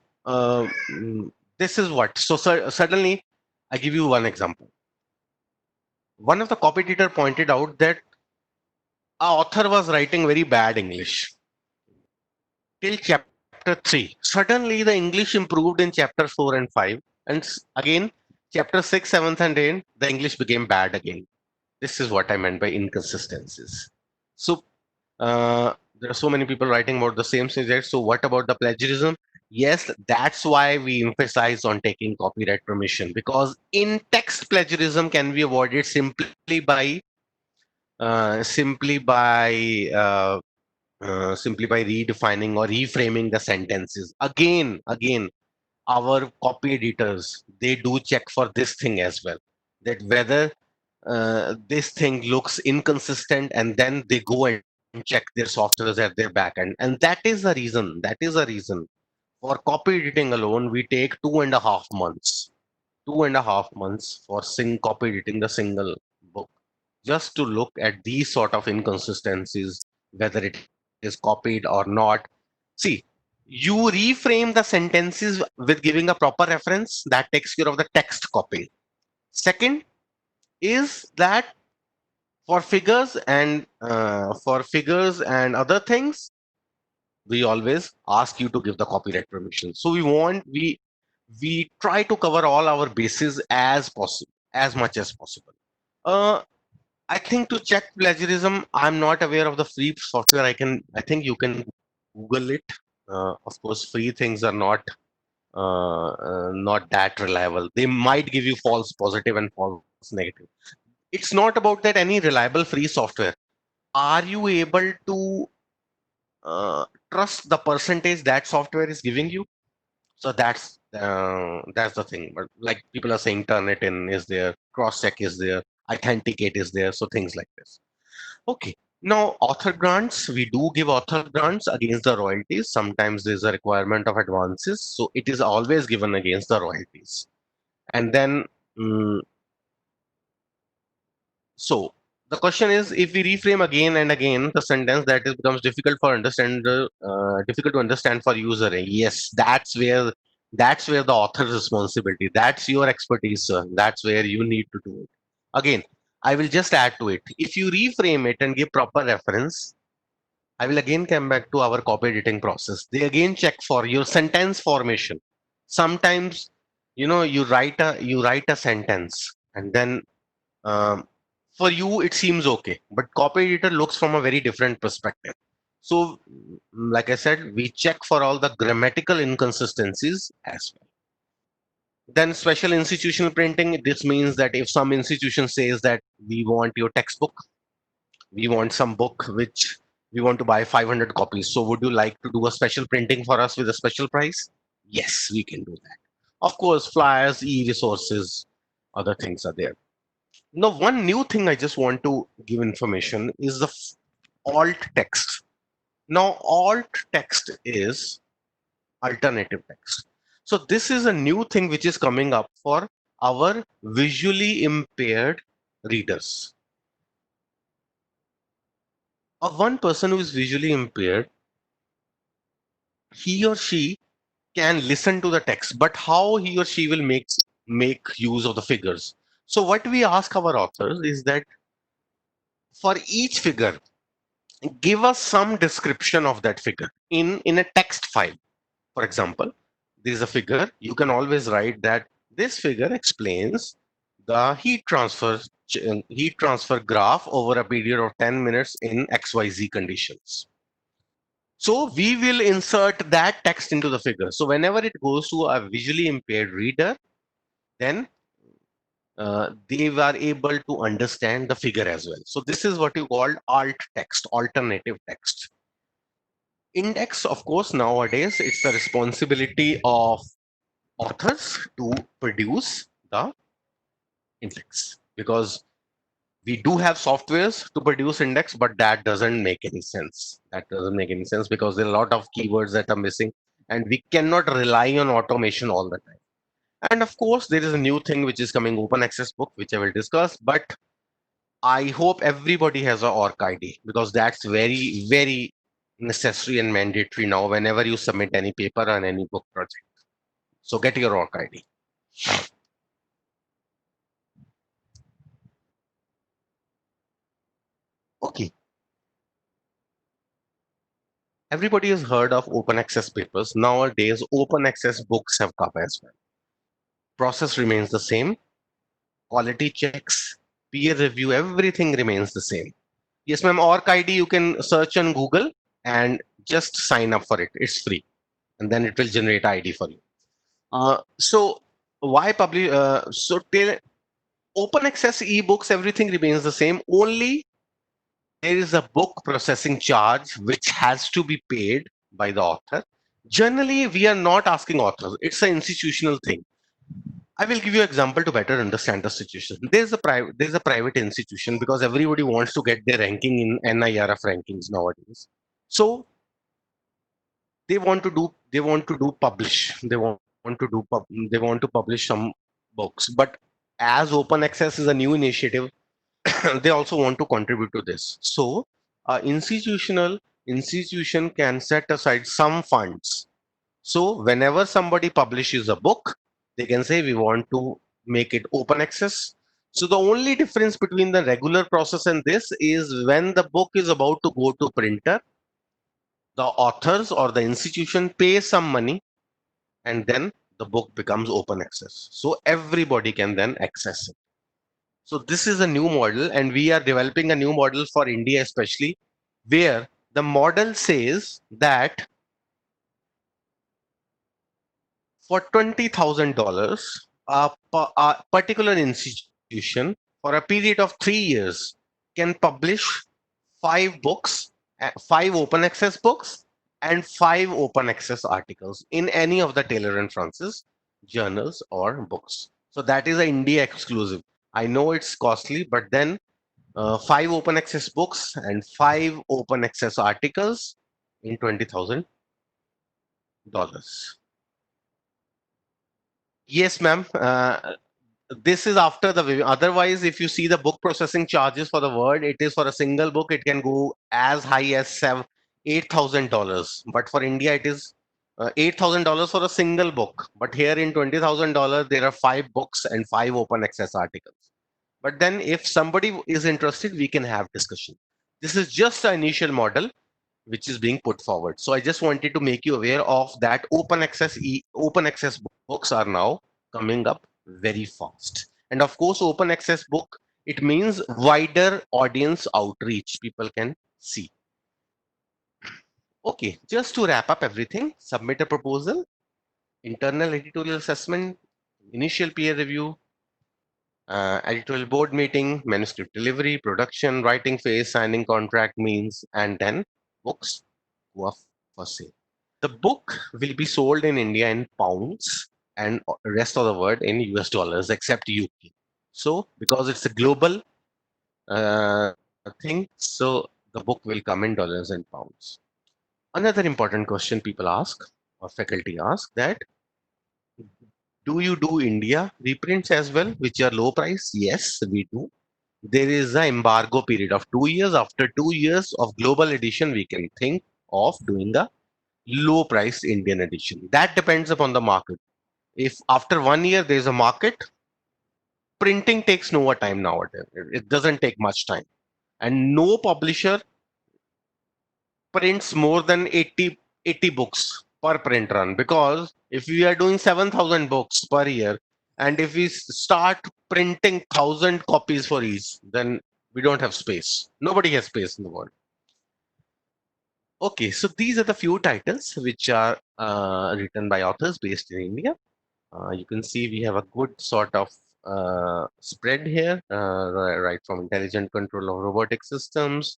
this is what. So suddenly, I give you one example. One of the copy editor pointed out that our author was writing very bad English till chapter 3. Suddenly, the English improved in chapter 4 and 5. And again, chapter 6, 7th, and 8, the English became bad again. This is what I meant by inconsistencies. So, there are so many people writing about the same subject. So, what about the plagiarism? Yes, that's why we emphasize on taking copyright permission, because in text plagiarism can be avoided simply by redefining or reframing the sentences. Again, our copy editors, they do check for this thing as well, that whether this thing looks inconsistent, and then they go and check their softwares at their back end. And that is the reason for copy editing alone, we take 2.5 months. 2.5 months for copy editing the single book, just to look at these sort of inconsistencies, whether it is copied or not. See, you reframe the sentences with giving a proper reference, that takes care of the text copy. Second is that for figures and other things, we always ask you to give the copyright permission. So we try to cover all our bases as possible, as much as possible. Uh, I think to check plagiarism, I'm not aware of the free software. I think you can Google it. Of course, free things are not that reliable. They might give you false positive and false negative. It's not about that any reliable free software. Are you able to trust the percentage that software is giving you? So that's the thing. But like people are saying, Turnitin is there, cross check is there, authenticate is there, so things like this. Okay. Now, author grants, we do give author grants against the royalties. Sometimes there's a requirement of advances, so it is always given against the royalties. And then, mm, so the question is, if we reframe again and again the sentence, that is becomes difficult to understand for user. Yes, that's where the author's responsibility. That's your expertise, sir. That's where you need to do it. Again, I will just add to it. If you reframe it and give proper reference, I will again come back to our copy editing process. They again check for your sentence formation. Sometimes, you write a sentence, and then um, for you it seems okay, but copy editor looks from a very different perspective. So, like I said, we check for all the grammatical inconsistencies as well. Then special institutional printing. This means that if some institution says that we want your textbook, we want some book which we want to buy 500 copies. So would you like to do a special printing for us with a special price? Yes, we can do that. Of course, flyers, e-resources, other things are there. Now, one new thing I just want to give information is the alt text. Now, alt text is alternative text. So this is a new thing which is coming up for our visually impaired readers. One person who is visually impaired, he or she can listen to the text, but how he or she will make use of the figures. So what we ask our authors is that for each figure, give us some description of that figure in a text file. For example, there is a figure. You can always write that this figure explains the heat transfer graph over a period of 10 minutes in XYZ conditions. So we will insert that text into the figure. So whenever it goes to a visually impaired reader, then they were able to understand the figure as well. So this is what you call alt text, alternative text. Index, of course, nowadays it's the responsibility of authors to produce the index, because we do have softwares to produce index, but that doesn't make any sense. That doesn't make any sense because there are a lot of keywords that are missing, and we cannot rely on automation all the time. And of course, there is a new thing which is coming, open access book, which I will discuss. But I hope everybody has a ORC ID, because that's very, very necessary and mandatory now whenever you submit any paper on any book project. So get your ORC ID. Okay. Everybody has heard of open access papers. Nowadays, open access books have come as well. Process remains the same. Quality checks, peer review, everything remains the same. Yes, ma'am. ORC ID, you can search on Google and just sign up for it. It's free, and then it will generate ID for you. So why publish? Open access ebooks, everything remains the same. Only there is a book processing charge which has to be paid by the author. Generally, we are not asking authors. It's an institutional thing. I will give you an example to better understand the situation. There's a private institution, because everybody wants to get their ranking in NIRF rankings nowadays. So they want to do publish. They want to publish some books. But as open access is a new initiative, they also want to contribute to this. So institution can set aside some funds. So whenever somebody publishes a book, they can say we want to make it open access. So the only difference between the regular process and this is when the book is about to go to printer, the authors or the institution pay some money, and then the book becomes open access. So everybody can then access it. So this is a new model, and we are developing a new model for India, especially, where the model says that for $20,000, a particular institution for a period of 3 years can publish 5 books, 5 open access books, and 5 open access articles in any of the Taylor and Francis journals or books. So that is an India exclusive. I know it's costly, but then 5 open access books and 5 open access articles in $20,000. Yes, ma'am. This is after the otherwise, if you see the book processing charges for the Word, it is for a single book, it can go as high as $8,000. But for India, it is $8,000 for a single book. But here in $20,000, there are 5 books and 5 open access articles. But then if somebody is interested, we can have discussion. This is just the initial model which is being put forward. So I just wanted to make you aware of that. Open access books are now coming up very fast. And of course, open access book, it means wider audience outreach. People can see. Okay, just to wrap up everything, submit a proposal, internal editorial assessment, initial peer review, editorial board meeting, manuscript delivery, production, writing phase, signing contract means, and then books go up for sale. The book will be sold in India in pounds and rest of the world in US dollars, except UK. So, because it's a global uh, thing, so the book will come in dollars and pounds. Another important question people ask or faculty ask that do you do India reprints as well, which are low price? Yes, we do. There is an embargo period of 2 years. After 2 years of global edition, we can think of doing a low price Indian edition. That depends upon the market. If after 1 year there is a market, printing takes no time nowadays. It doesn't take much time. And no publisher prints more than 80 books per print run, because if we are doing 7,000 books per year and if we start printing 1,000 copies for each, then we don't have space. Nobody has space in the world. Okay, so these are the few titles which are written by authors based in India. You can see we have a good sort of spread here, right from intelligent control of robotic systems,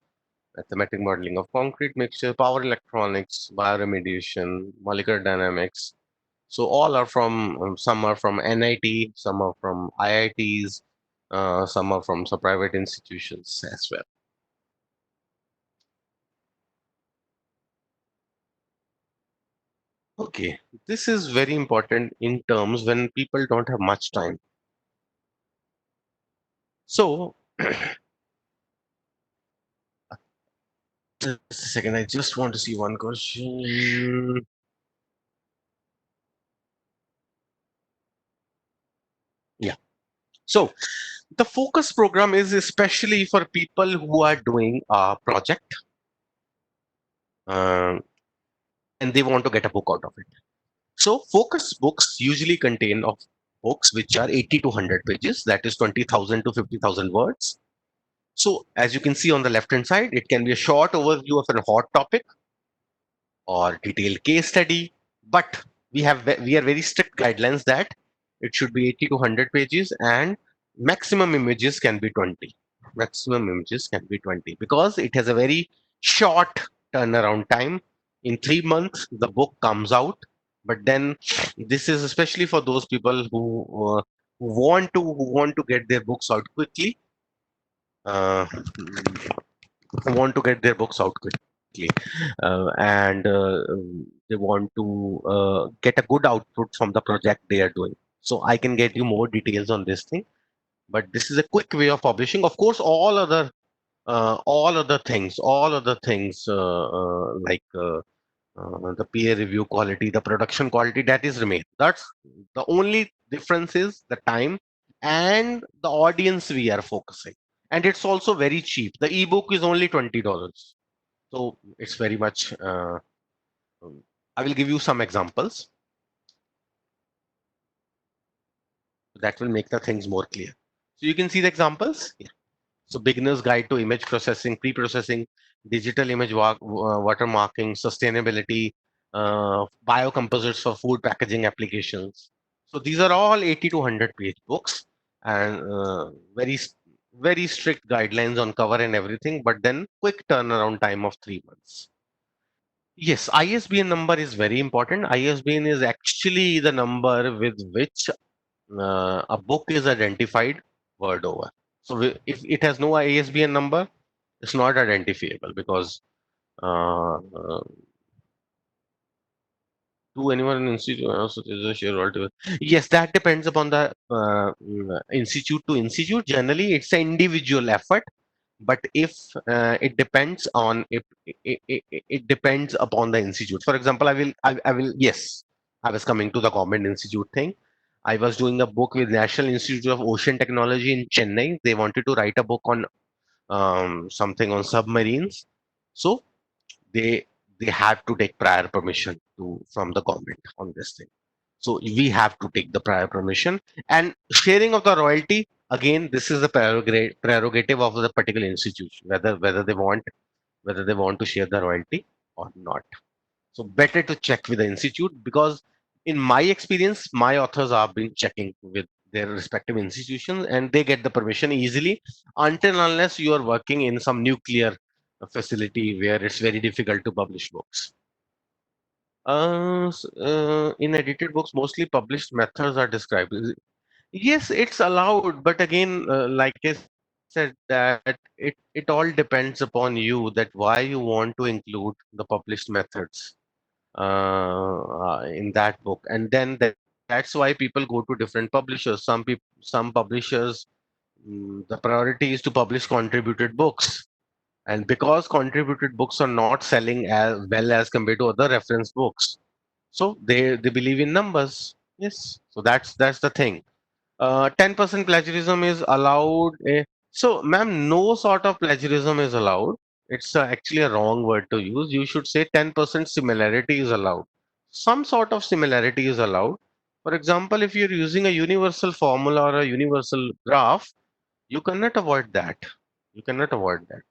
mathematic modeling of concrete mixture, power electronics, bioremediation, molecular dynamics. So all are from, some are from NIT, some are from IITs, some are from some private institutions as well. Okay, this is very important in terms when people don't have much time. So, just a second, I just want to see one question. Yeah. So, the focus program is especially for people who are doing a project um, and they want to get a book out of it. So, focus books usually contain of books which are 80 to 100 pages, that is 20,000 to 50,000 words. So, as you can see on the left hand side, it can be a short overview of a hot topic or detailed case study, but we are very strict guidelines that it should be 80 to 100 pages and maximum images can be 20. Maximum images can be 20 because it has a very short turnaround time. In 3 months the book comes out, but then this is especially for those people who want to get their books out quickly, uh, who want to get their books out quickly, and they want to get a good output from the project they are doing. So I can get you more details on this thing, but this is a quick way of publishing. Of course, all other things the peer review quality, the production quality, that is remain. That's the only difference is the time and the audience we are focusing. And it's also very cheap. The ebook is only $20. So it's very much, I will give you some examples that will make the things more clear. So you can see the examples. Yeah. So beginner's guide to image processing, pre-processing, digital image watermarking, sustainability, biocomposites for food packaging applications. So these are all 80 to 100 page books, and very strict guidelines on cover and everything, but then quick turnaround time of 3 months. Yes, ISBN number is very important. ISBN is actually the number with which a book is identified word over. So if it has no ISBN number, it's not identifiable because to anyone in institute also is a share altogether. Yes, that depends upon the institute to institute. Generally, it's an individual effort. But if it depends on if it depends upon the institute. For example, I will yes, I was coming to the government institute thing. I was doing a book with National Institute of Ocean Technology in Chennai. They wanted to write a book on something on submarines. So they they had to take prior permission from the government on this thing. So we have to take the prior permission, and sharing of the royalty, again, this is the prerogative of the particular institution, whether they want to share the royalty or not. So better to check with the institute, because in my experience, my authors have been checking with their respective institutions and they get the permission easily, until unless you are working in some nuclear facility where it's very difficult to publish books. In edited books, mostly published methods are described. Yes, it's allowed, but again, like I said, that it all depends upon you, that why you want to include the published methods in that book, and then that's why people go to different publishers. Some publishers, the priority is to publish contributed books, and because contributed books are not selling as well as compared to other reference books, so they believe in numbers. Yes, so that's the thing. 10% plagiarism is allowed. So, ma'am, no sort of plagiarism is allowed. It's actually a wrong word to use. You should say 10% similarity is allowed. Some sort of similarity is allowed. For example, if you're using a universal formula or a universal graph, you cannot avoid that. You cannot avoid that.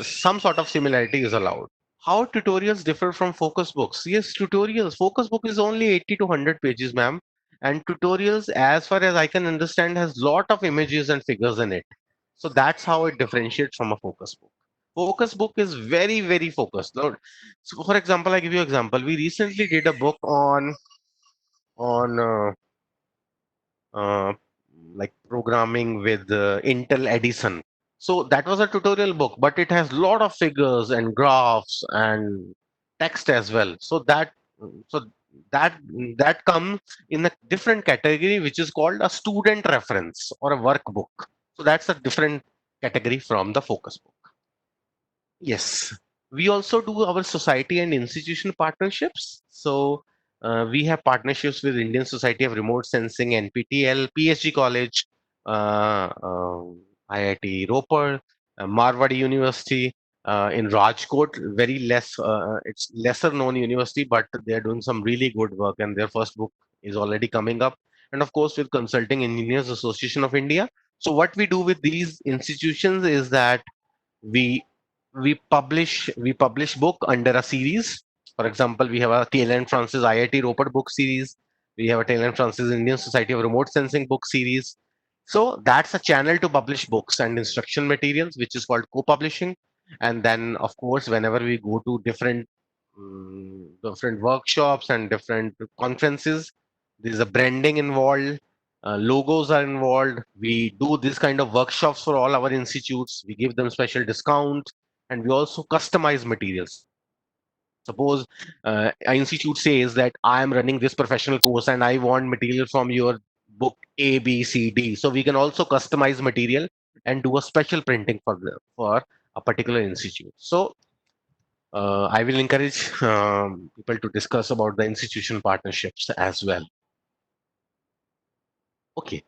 Some sort of similarity is allowed. How tutorials differ from focus books? Yes, tutorials. Focus book is only 80 to 100 pages, ma'am. And tutorials, as far as I can understand, has lot of images and figures in it. So that's how it differentiates from a focus book. Focus book is very, very focused. Now, so for example, I give you example. We recently did a book on uh, like programming with Intel Edison. So that was a tutorial book, but it has lot of figures and graphs and text as well. So that that comes in a different category, which is called a student reference or a workbook. So that's a different category from the focus book. Yes, we also do our society and institution partnerships. So we have partnerships with Indian Society of Remote Sensing, NPTEL, PhD College, IIT Ropar, Marwadi University in Rajkot. Very less, it's lesser known university, but they are doing some really good work, and their first book is already coming up. And of course, with Consulting Engineers Association of India. So what we do with these institutions is that we we publish book under a series. For example, we have a Taylor and Francis IIT Roper book series. We have a Taylor and Francis Indian Society of Remote Sensing book series. So that's a channel to publish books and instruction materials, which is called co-publishing. And then, of course, whenever we go to different workshops and different conferences, there's a branding involved, logos are involved. We do this kind of workshops for all our institutes. We give them special discount, and we also customize materials. Suppose an institute says that I am running this professional course and I want material from your book A, B, C, D. So we can also customize material and do a special printing for a particular institute. So I will encourage people to discuss about the institution partnerships as well. Okay,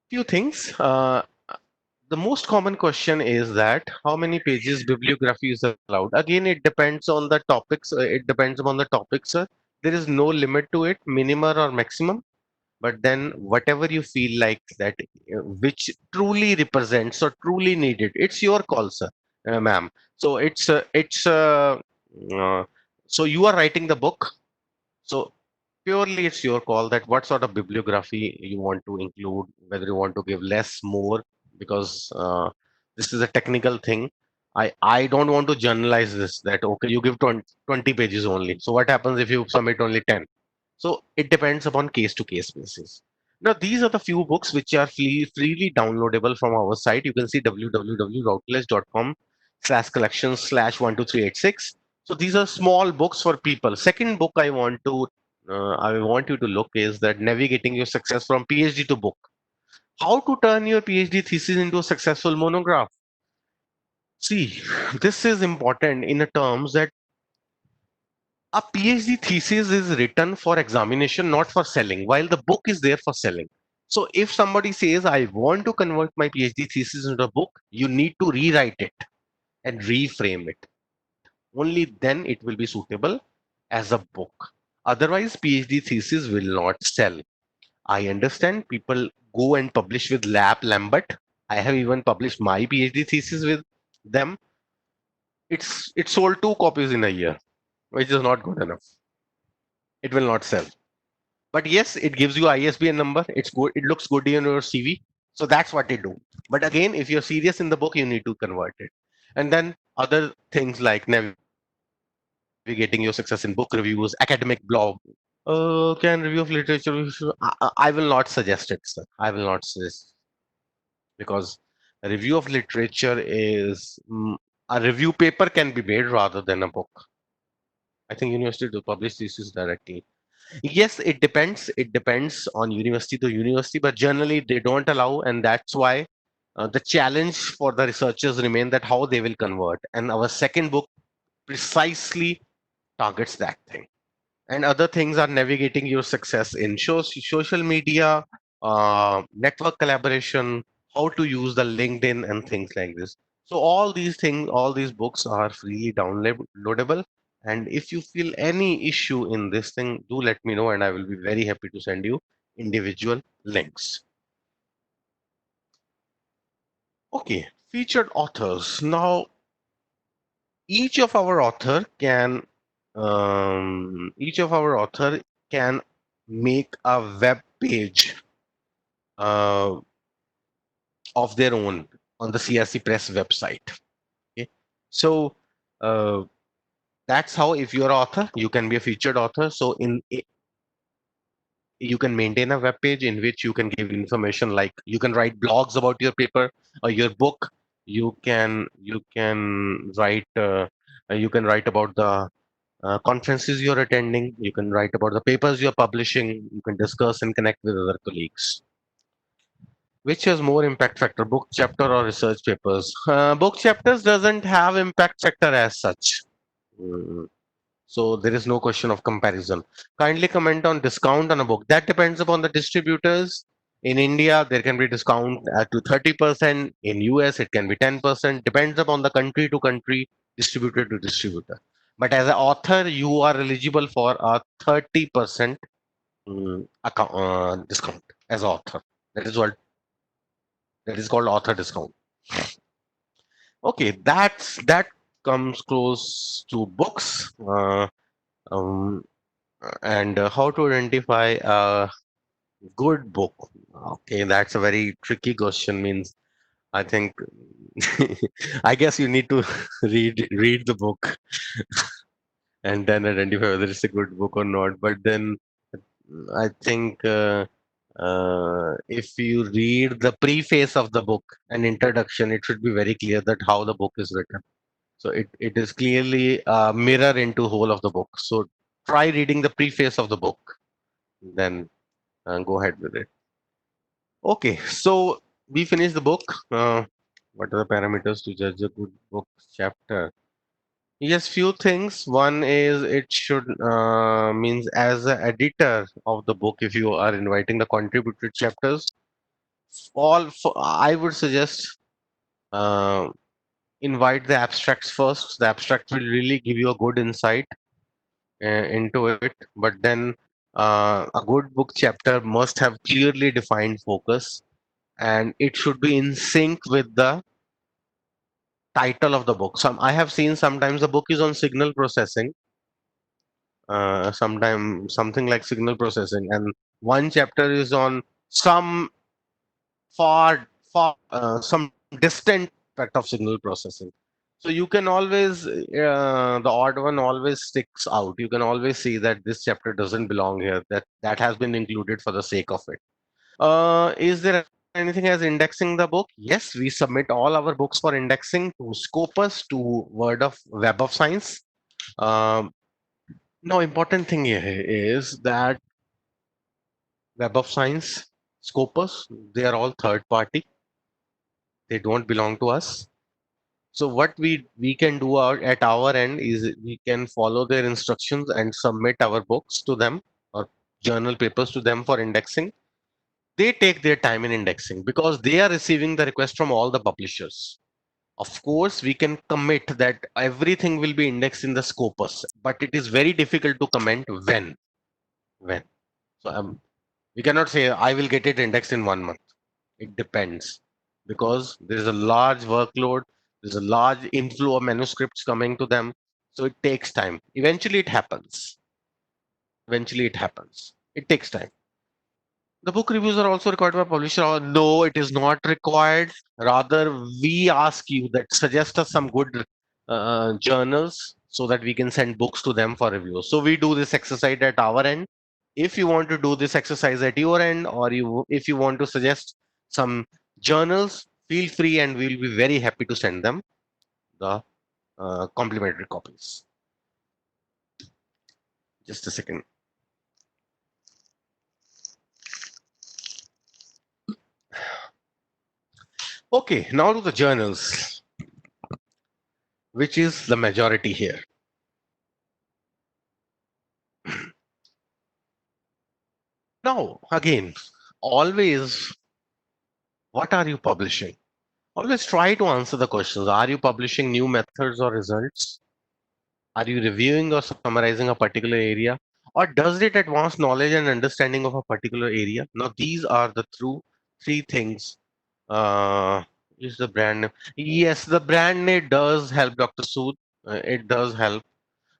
few things. The most common question is that how many pages bibliography is allowed. Again, it depends on the topics. It depends upon the topic, sir. There is no limit to it, minimum or maximum. But then, whatever you feel like that, which truly represents or truly needed, it's your call, sir, ma'am. So uh, so you are writing the book. So purely it's your call that what sort of bibliography you want to include, whether you want to give less, more, because this is a technical thing. I don't want to generalize this that, okay, you give 20 pages only. So what happens if you submit only 10? So it depends upon case to case basis. Now, these are the few books which are freely downloadable from our site. You can see www.routledge.com/collections/12386. So these are small books for people. Second book I want you to look is that navigating your success from PhD to book. How to turn your PhD thesis into a successful monograph. See, this is important in a terms that A PhD thesis is written for examination, not for selling, while the book is there for selling. So if somebody says, I want to convert my PhD thesis into a book, you need to rewrite it and reframe it. Only then it will be suitable as a book. Otherwise, PhD thesis will not sell. I understand people go and publish with Lambert. I have even published my PhD thesis with them. It sold 2 copies in a year, which is not good enough. It will not sell. But yes, it gives you ISBN number. It's good. It looks good in your CV. So that's what they do. But again, if you're serious in the book, you need to convert it. And then other things like navigating your success in book reviews, academic blog. Can review of literature? I will not suggest it, sir. I will not suggest because a review of literature is a review paper can be made rather than a book. I think university do publish thesis directly. Yes, it depends. It depends on university to university, but generally they don't allow, and that's why the challenge for the researchers remain that how they will convert. And our second book precisely targets that thing. And other things are navigating your success in social media, network collaboration, how to use the LinkedIn and things like this. So all these things, all these books are freely downloadable. And if you feel any issue in this thing, do let me know, and I will be very happy to send you individual links. Okay, featured authors. Now, each of our author can each of our author can make a web page uh, of their own on the CRC Press website. Okay, so uh, that's how, if you're an author, you can be a featured author. So you can maintain a web page in which you can give information, like you can write blogs about your paper or your book. You can write about the conferences you're attending. You can write about the papers you're publishing. You can discuss and connect with other colleagues. Which has more impact factor, book chapter or research papers? Book chapters doesn't have impact factor as such. Mm, So there is no question of comparison. Kindly comment on discount on a book. That depends upon the distributors. In India, there can be discount to 30%. In US, it can be 10%. Depends upon the country to country, distributor to distributor. But as an author, you are eligible for a 30% discount as author. That is what that is called author discount. Okay, that comes close to books. Um, and how to identify a good book. Okay, that's a very tricky question. Means I think I guess you need to read the book and then identify whether it's a good book or not. But then I think if you read the preface of the book and introduction, it should be very clear that how the book is written. So it is clearly a mirror into whole of the book. So try reading the preface of the book, then go ahead with it. Okay, so we finished the book. What are the parameters to judge a good book chapter? Yes, few things. One is it should means as an editor of the book, if you are inviting the contributed chapters, I would suggest uh, invite the abstracts first. The abstract will really give you a good insight into it. But then a good book chapter must have clearly defined focus, and it should be in sync with the title of the book. I have seen sometimes the book is on signal processing, sometime something like signal processing, and one chapter is on some some distant aspect of signal processing. So you can always the odd one always sticks out. You can always see that this chapter doesn't belong here. That has been included for the sake of it. Is there anything as indexing the book? Yes, we submit all our books for indexing to Scopus, to Web of Science. Um, Now, important thing here is that Web of Science, Scopus, they are all third party. They don't belong to us. So what we can do at our end is we can follow their instructions and submit our books to them or journal papers to them for indexing. They take their time in indexing because they are receiving the request from all the publishers. Of course, we can commit that everything will be indexed in the Scopus, but it is very difficult to comment when. When. So we cannot say I will get it indexed in 1 month. It depends because there is a large workload, there's a large inflow of manuscripts coming to them. So it takes time. Eventually it happens. Eventually it happens. It takes time. The book reviews are also required by publisher. Or no, it is not required. Rather, we ask you that suggest us some good journals so that we can send books to them for review. So we do this exercise at our end. If you want to do this exercise at your end, or if you want to suggest some journals, feel free, and we'll be very happy to send them the complimentary copies. Just a second. Okay, now to the journals, which is the majority here. Now, again, always, what are you publishing? Always try to answer the questions. Are you publishing new methods or results? Are you reviewing or summarizing a particular area? Or does it advance knowledge and understanding of a particular area? Now, these are the three things. Is the brand name? Yes, the brand name does help, Dr. Sood. It does help.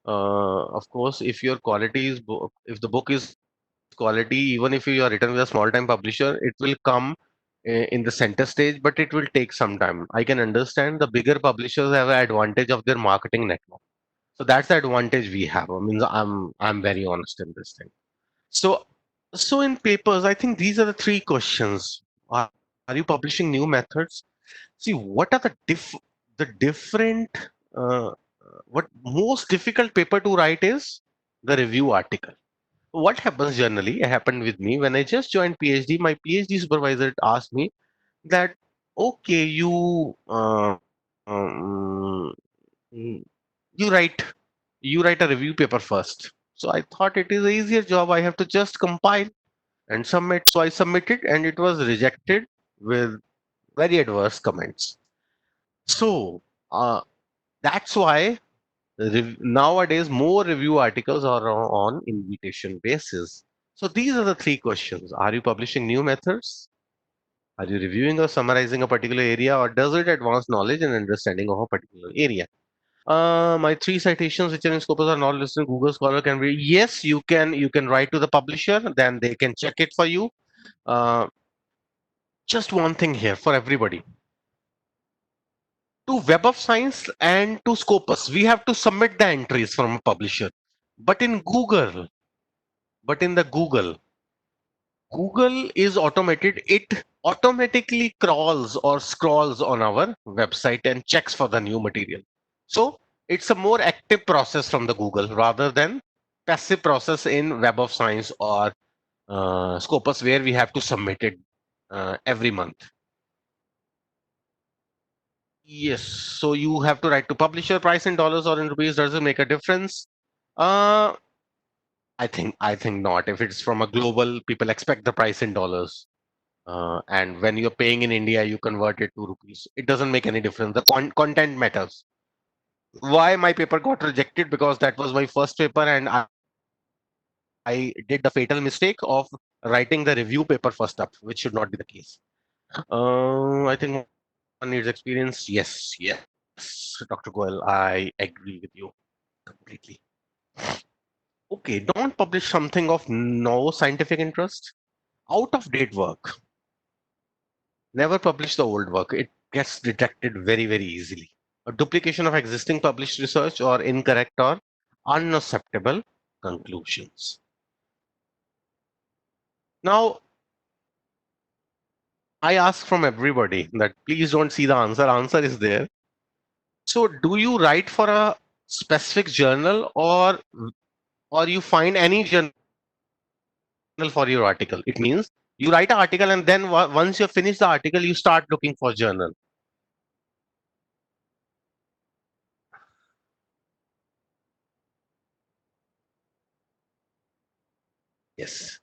Of course, if your quality is, if the book is quality, even if you are written with a small time publisher, it will come in the center stage, but it will take some time. I can understand the bigger publishers have an advantage of their marketing network. So that's the advantage we have. I mean, I'm very honest in this thing. So so in papers, I think these are the three questions. Are you publishing new methods? See, what are the different what most difficult paper to write is the review article. What happens generally, it happened with me when I just joined PhD. My PhD supervisor asked me that, okay, mm, you write you write a review paper first. So I thought it is an easier job. I have to just compile and submit. So I submitted and it was rejected with very adverse comments. So that's why nowadays more review articles are on invitation basis. So these are the three questions. Are you publishing new methods? Are you reviewing or summarizing a particular area, or does it advance knowledge and understanding of a particular area? My three citations which are in Scopus are not listed in Google Scholar can be, yes, you can write to the publisher, then they can check it for you. Uh, just one thing here for everybody. To Web of Science and to Scopus, we have to submit the entries from a publisher. But in Google, but in the Google is automated. It automatically crawls or scrolls on our website and checks for the new material. So it's a more active process from the Google rather than passive process in Web of Science or Scopus, where we have to submit it every month. Yes, so you have to write to publisher. Price in dollars or in rupees doesn't make a difference. Uh, I think not. If it's from a global, people expect the price in dollars. And when you're paying in India, you convert it to rupees. It doesn't make any difference. The content matters. Why my paper got rejected? Because that was my first paper, and I did the fatal mistake of writing the review paper first up, which should not be the case. I think one needs experience. Yes, yes, Dr. Goel, I agree with you completely. Okay, don't publish something of no scientific interest. Out of date work. Never publish the old work. It gets detected very, very easily. A duplication of existing published research or incorrect or unacceptable conclusions. Now, I ask from everybody that please don't see the answer. Answer is there. So, do you write for a specific journal, or you find any journal for your article? It means you write an article and then once you finish the article, you start looking for journal. Yes.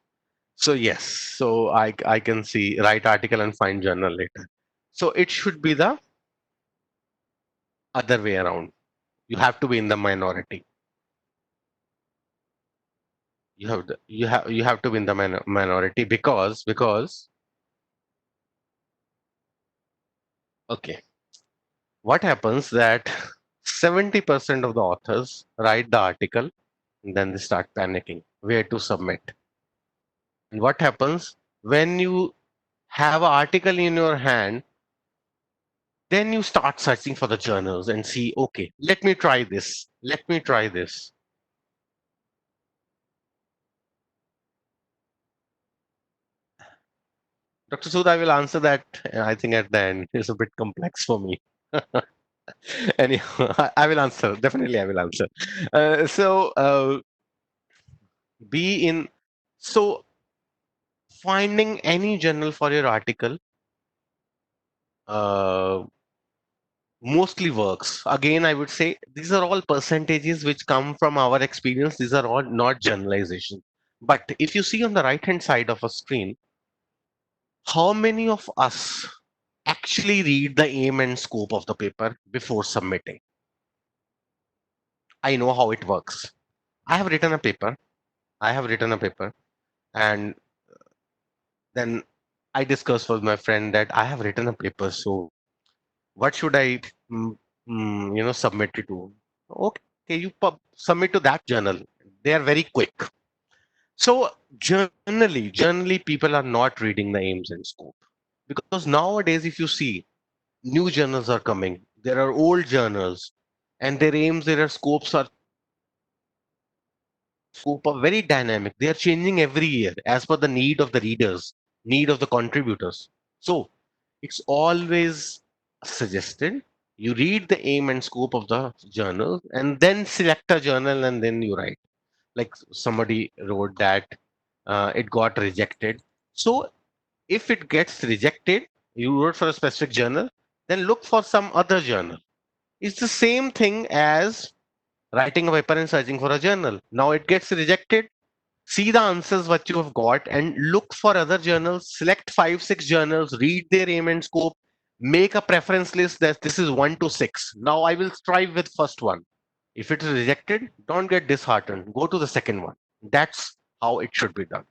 So yes. So I can see write article and find journal later. So it should be the other way around. You have to be in the minority. You have to be in the minority because okay, what happens that 70% of the authors write the article and then they start panicking where to submit. And what happens when you have an article in your hand, then you start searching for the journals and see, okay, let me try this. Dr. Sood, I will answer that. I think at the end it's a bit complex for me. Anyhow, I will answer. Definitely, I will answer. Be in. So, finding any journal for your article uh, mostly works. Again, I would say these are all percentages which come from our experience. These are all not generalization. But if you see on the right hand side of a screen, how many of us actually read the aim and scope of the paper before submitting? I know how it works. I have written a paper. I have written a paper, and then I discussed with my friend that I have written a paper. So what should I, submit it to? Okay, you submit to that journal. They are very quick. So generally, people are not reading the aims and scope because nowadays, if you see, new journals are coming. There are old journals, and their aims, their scopes are scope are very dynamic. They are changing every year as per the need of the readers, need of the contributors. So it's always suggested you read the aim and scope of the journal and then select a journal and then you write. Like somebody wrote that it got rejected. So if it gets rejected, you wrote for a specific journal, then look for some other journal. It's the same thing as writing a paper and searching for a journal. Now it gets rejected, see the answers what you have got and look for other journals, select 5 6 journals, read their aim and scope, make a preference list that this is 1 to 6. Now I will strive with first one. If it is rejected, don't get disheartened, go to the second one. That's how it should be done.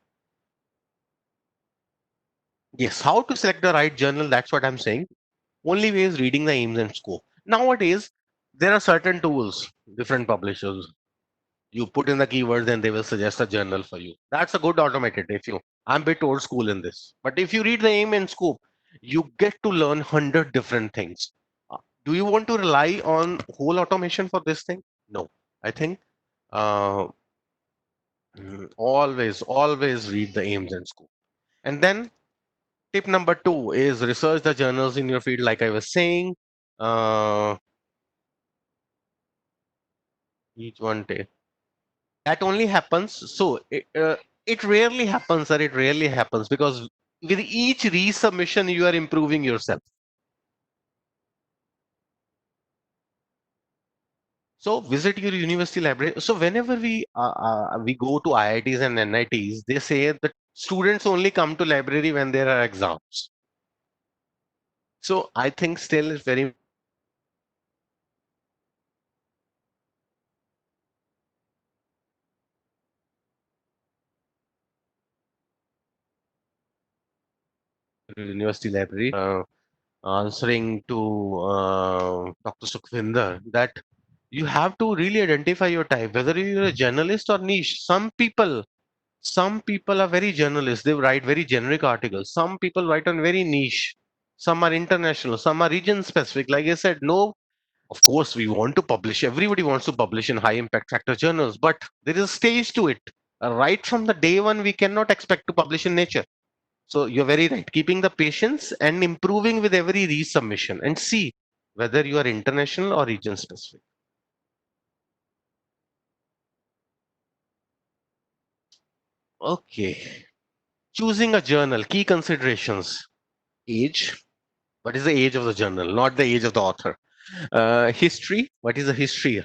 Yes, how to select the right journal, that's what I'm saying. Only way is reading the aims and scope. Nowadays there are certain tools, different publishers, you put in the keywords and they will suggest a journal for you. That's a good automated. If you, I'm a bit old school in this, but if you read the aim and scope, you get to learn 100 different things. Do you want to rely on whole automation for this thing? No, I think uh, always read the aims and scope. And then tip number 2 is research the journals in your field. Like I was saying, uh, each one take. That only happens. So it rarely happens, or it rarely happens because with each resubmission you are improving yourself. So visit your university library. So whenever we go to IITs and NITs, they say that students only come to library when there are exams. So I think still it's very university library. Answering to Dr. Sukhvinder that you have to really identify your type, whether you're a journalist or niche. Some people are very generalist. They write very generic articles. Some people write on very niche. Some are international. Some are region specific. Like I said, no, of course, we want to publish. Everybody wants to publish in high impact factor journals, but there is a stage to it. Right from the day one, we cannot expect to publish in Nature. So you're very right. Keeping the patience and improving with every resubmission and see whether you are international or region specific. Okay. Choosing a journal, key considerations. Age. What is the age of the journal? Not the age of the author. History. What is the history?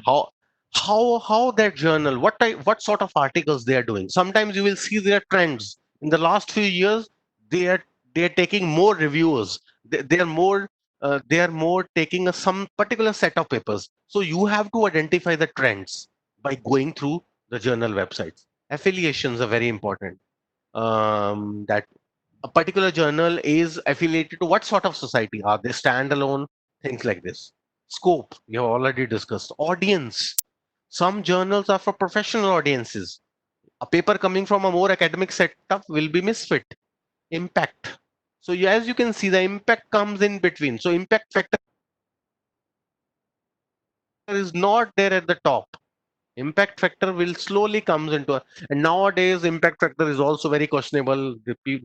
how that journal, what sort of articles they are doing. Sometimes you will see their trends in the last few years. They are taking more reviews. They are more taking some particular set of papers. So you have to identify the trends by going through the journal websites. Affiliations are very important. That a particular journal is affiliated to what sort of society? Are they standalone? Things like this. Scope, we have already discussed. Audience. Some journals are for professional audiences. A paper coming from a more academic setup will be misfit. Impact. So as you can see, the impact comes in between. So impact factor is not there at the top. Impact factor will slowly comes into and nowadays impact factor is also very questionable.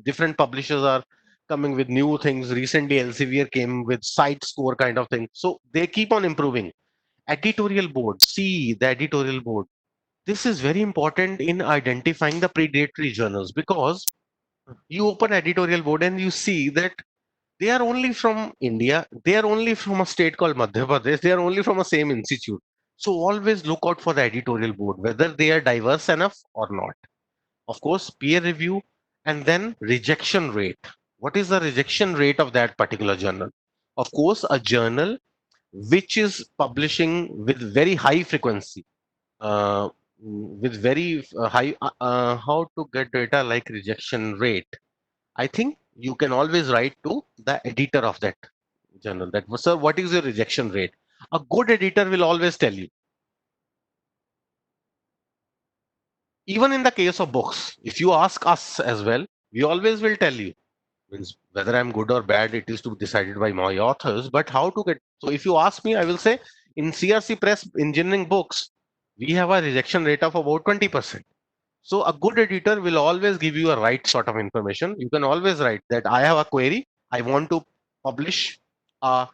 Different publishers are coming with new things. Recently Elsevier came with site score kind of thing, so they keep on improving. Editorial board, see the editorial board, this is very important in identifying the predatory journals, because you open editorial board and you see that they are only from India. They are only from a state called Madhya Pradesh. They are only from a same institute. So always look out for the editorial board, whether they are diverse enough or not. Of course, peer review and then rejection rate. What is the rejection rate of that particular journal? Of course, a journal which is publishing with very high frequency, uh, with very high, how to get data like rejection rate. I think you can always write to the editor of that journal that, sir, what is your rejection rate? A good editor will always tell you. Even in the case of books, if you ask us as well, we always will tell you. Means whether I'm good or bad, it is to be decided by my authors. But how to get, so if you ask me, I will say in CRC Press engineering books, we have a rejection rate of about 20%. So a good editor will always give you a right sort of information. You can always write that I have a query. I want to publish a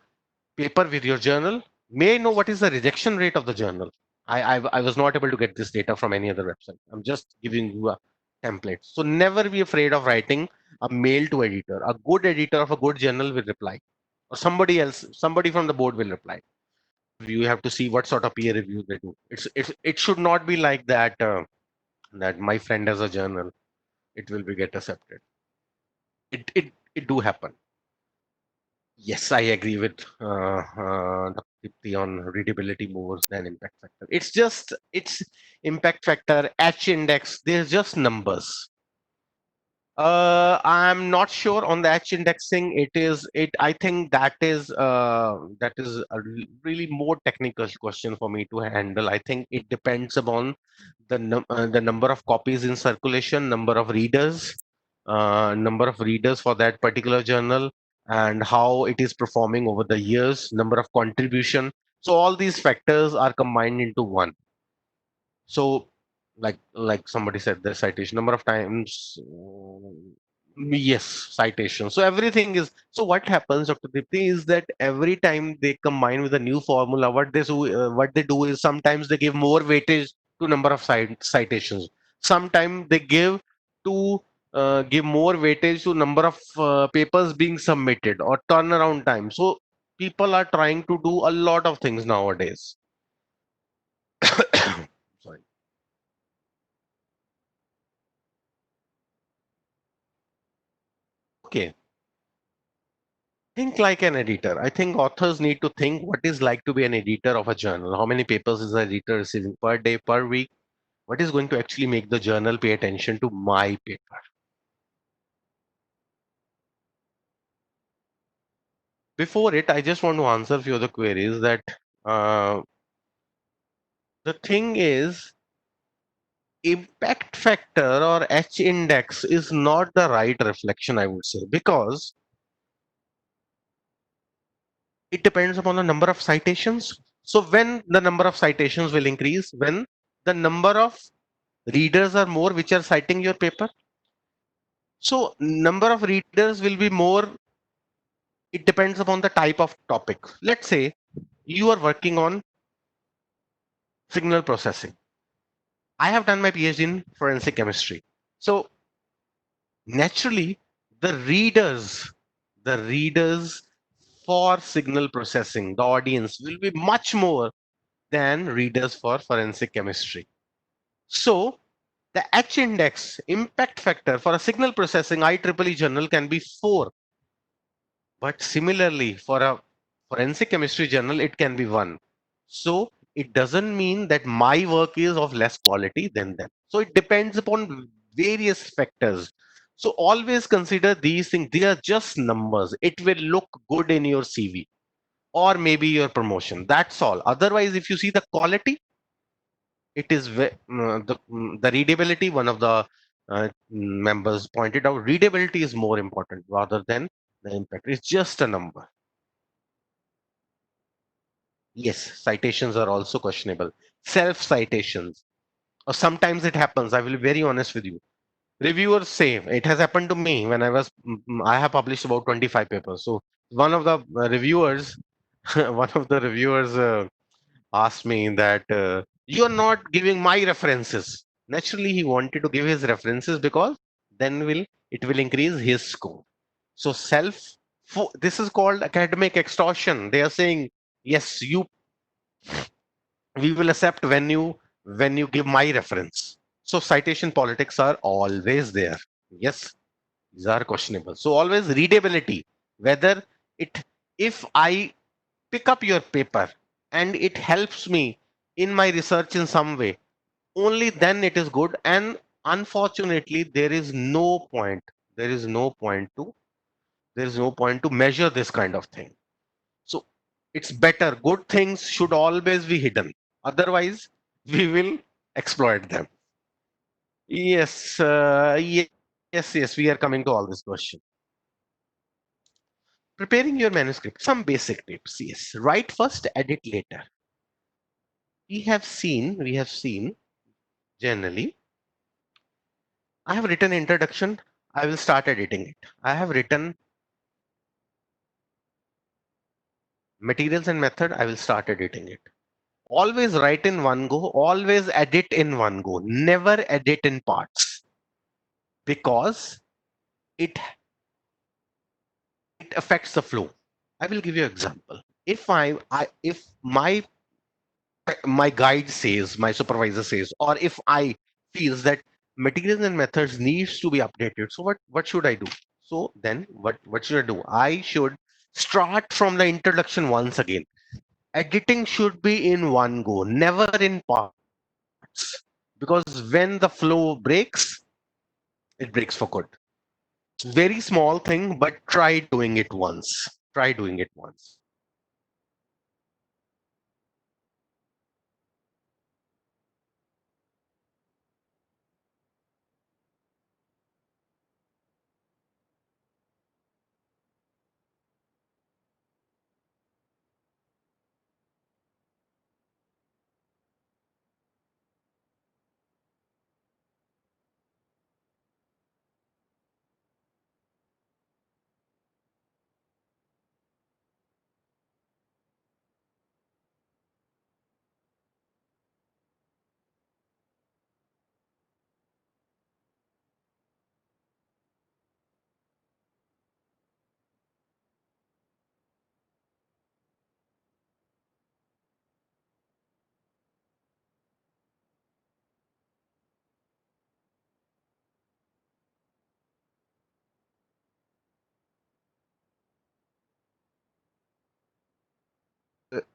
paper with your journal. May I know what is the rejection rate of the journal? I was not able to get this data from any other website. I'm just giving you a template. So never be afraid of writing a mail to editor. A good editor of a good journal will reply, or somebody else, somebody from the board will reply. You have to see what sort of peer review they do. It should not be like that. That my friend has a journal, it will be get accepted. It do happen. Yes, I agree with Dr. Dipti on readability more than impact factor. It's impact factor, H index. There's just numbers. I'm not sure on the H indexing. I think that is a really more technical question for me to handle. I think it depends upon the number of copies in circulation, number of readers for that particular journal, and how it is performing over the years, number of contribution. So all these factors are combined into one. So, like somebody said, the citation number of times. Yes, citation. So everything is. So what happens, Dr. Dipti, is that every time they combine with a new formula, what they do is sometimes they give more weightage to number of citations. Sometimes they to give more weightage to number of papers being submitted or turnaround time. So people are trying to do a lot of things nowadays. Sorry. Okay. Think like an editor. I think authors need to think what is like to be an editor of a journal. How many papers is an editor receiving per day, per week? What is going to actually make the journal pay attention to my paper? Before it, I just want to answer a few of the queries that uh, the thing is impact factor or H index is not the right reflection, I would say, because it depends upon the number of citations. So when the number of citations will increase, when the number of readers are more which are citing your paper, so number of readers will be more. It depends upon the type of topic. Let's say you are working on signal processing. I have done my PhD in forensic chemistry. So naturally the readers for signal processing, the audience will be much more than readers for forensic chemistry. So the H index impact factor for a signal processing IEEE journal can be 4, but similarly for a forensic chemistry journal it can be 1. So it doesn't mean that my work is of less quality than them. So it depends upon various factors. So always consider these things. They are just numbers. It will look good in your CV or maybe your promotion. That's all. Otherwise, if you see the quality, it is the readability. One of the members pointed out, readability is more important rather than the impact. It's just a number. Yes, citations are also questionable. Self citations, or sometimes it happens. I will be very honest with you. Reviewers say it has happened to me when I have published about 25 papers. So one of the reviewers, one of the reviewers asked me that you are not giving my references. Naturally, he wanted to give his references because then will it will increase his score. So this is called academic extortion. They are saying yes, you we will accept when you give my reference. So citation politics are always there. Yes, these are questionable. So always readability, whether it if I pick up your paper and it helps me in my research in some way, only then it is good. And unfortunately, there is no point to measure this kind of thing. So it's better. Good things should always be hidden. Otherwise, we will exploit them. Yes, yes. We are coming to all this question. Preparing your manuscript. Some basic tips. Yes. Write first, edit later. We have seen generally. I have written introduction. I will start editing it. I have written materials and method. I will start editing it. Always write in one go. Always edit in one go. Never edit in parts, because it it affects the flow. I will give you an example. If my guide says, my supervisor says, or if I feels that materials and methods needs to be updated, so what should I do? So then what should I do? I should start from the introduction once again. Editing should be in one go, never in parts, because when the flow breaks, it breaks for good. Very small thing, but try doing it once. Try doing it once.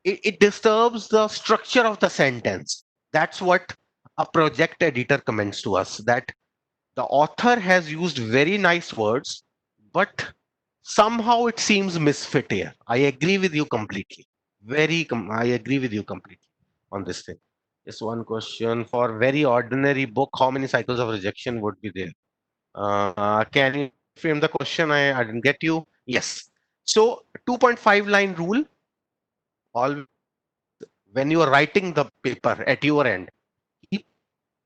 It disturbs the structure of the sentence. That's what a project editor comments to us, that the author has used very nice words, but somehow it seems misfit here. I agree with you completely. I agree with you completely on this thing. Just one question: for very ordinary book, how many cycles of rejection would be there? Can you frame the question? I didn't get you. Yes. So 2.5 line rule. All when you are writing the paper at your end, keep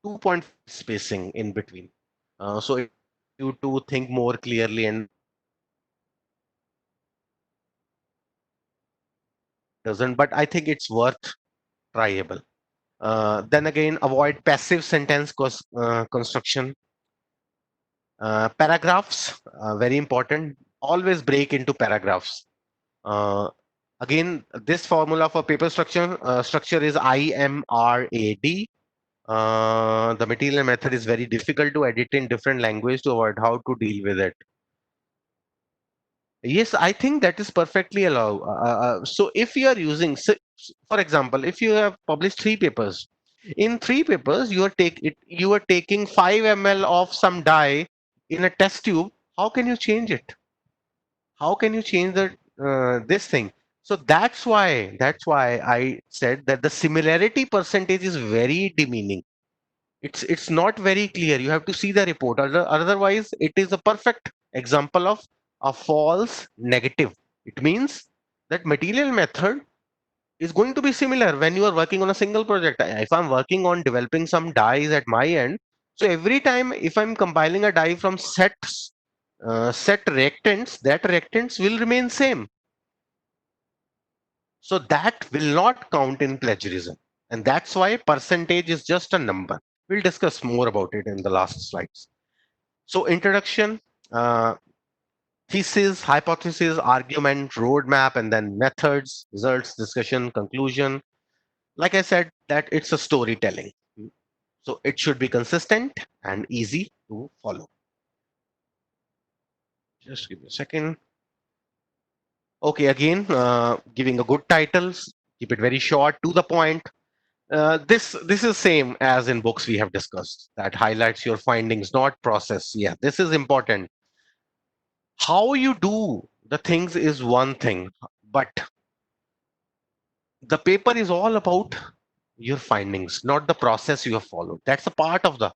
2 point spacing in between. So you to think more clearly and doesn't, but I think it's worth tryable. Then again, avoid passive sentence construction. Paragraphs, very important. Always break into paragraphs. Uh, Again, this formula for paper structure is IMRAD. The material method is very difficult to edit in different language to avoid how to deal with it. Yes, I think that is perfectly allowed. So if you are using, for example, if you have published 3 papers, in 3 papers you are taking 5 ml of some dye in a test tube. How can you change it? How can you change the this thing? So that's why I said that the similarity percentage is very demeaning. It's not very clear. You have to see the report. Otherwise, it is a perfect example of a false negative. It means that material method is going to be similar when you are working on a single project. If I'm working on developing some dies at my end, so every time if I'm compiling a die from set reactants, that reactants will remain same. So that will not count in plagiarism. And that's why percentage is just a number. We'll discuss more about it in the last slides. So introduction, uh, thesis, hypothesis, argument, roadmap, and then methods, results, discussion, conclusion. Like I said, that it's a storytelling. So it should be consistent and easy to follow. Just give me a second. Okay, again, giving a good titles, keep it very short, to the point. This is same as in books we have discussed, that highlights your findings, not process. Yeah, this is important. How you do the things is one thing, but the paper is all about your findings, not the process you have followed. That's a part of the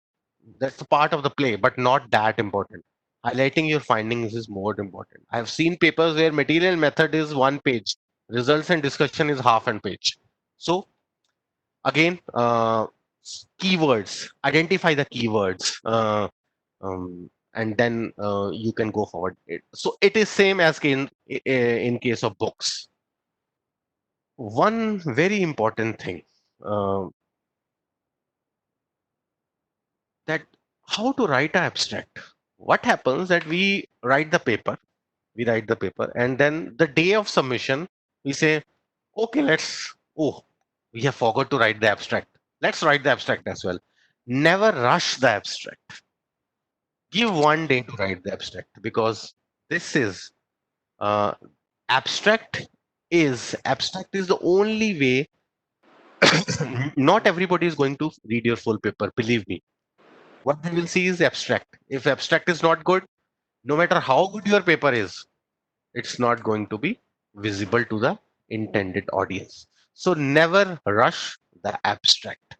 play, but not that important. Highlighting your findings is more important. I have seen papers where material method is 1 page, results and discussion is half an page. So again, keywords, identify the keywords, and then you can go forward. So it is same as in case of books. One very important thing, uh, that how to write an abstract. What happens that we write the paper, and then the day of submission we say, okay, we have forgot to write the abstract. Let's write the abstract as well. Never rush the abstract. Give 1 day to write the abstract, because this is uh, abstract is the only way. Not everybody is going to read your full paper, believe me. What they will see is abstract. If abstract is not good, no matter how good your paper is, it's not going to be visible to the intended audience. So never rush the abstract.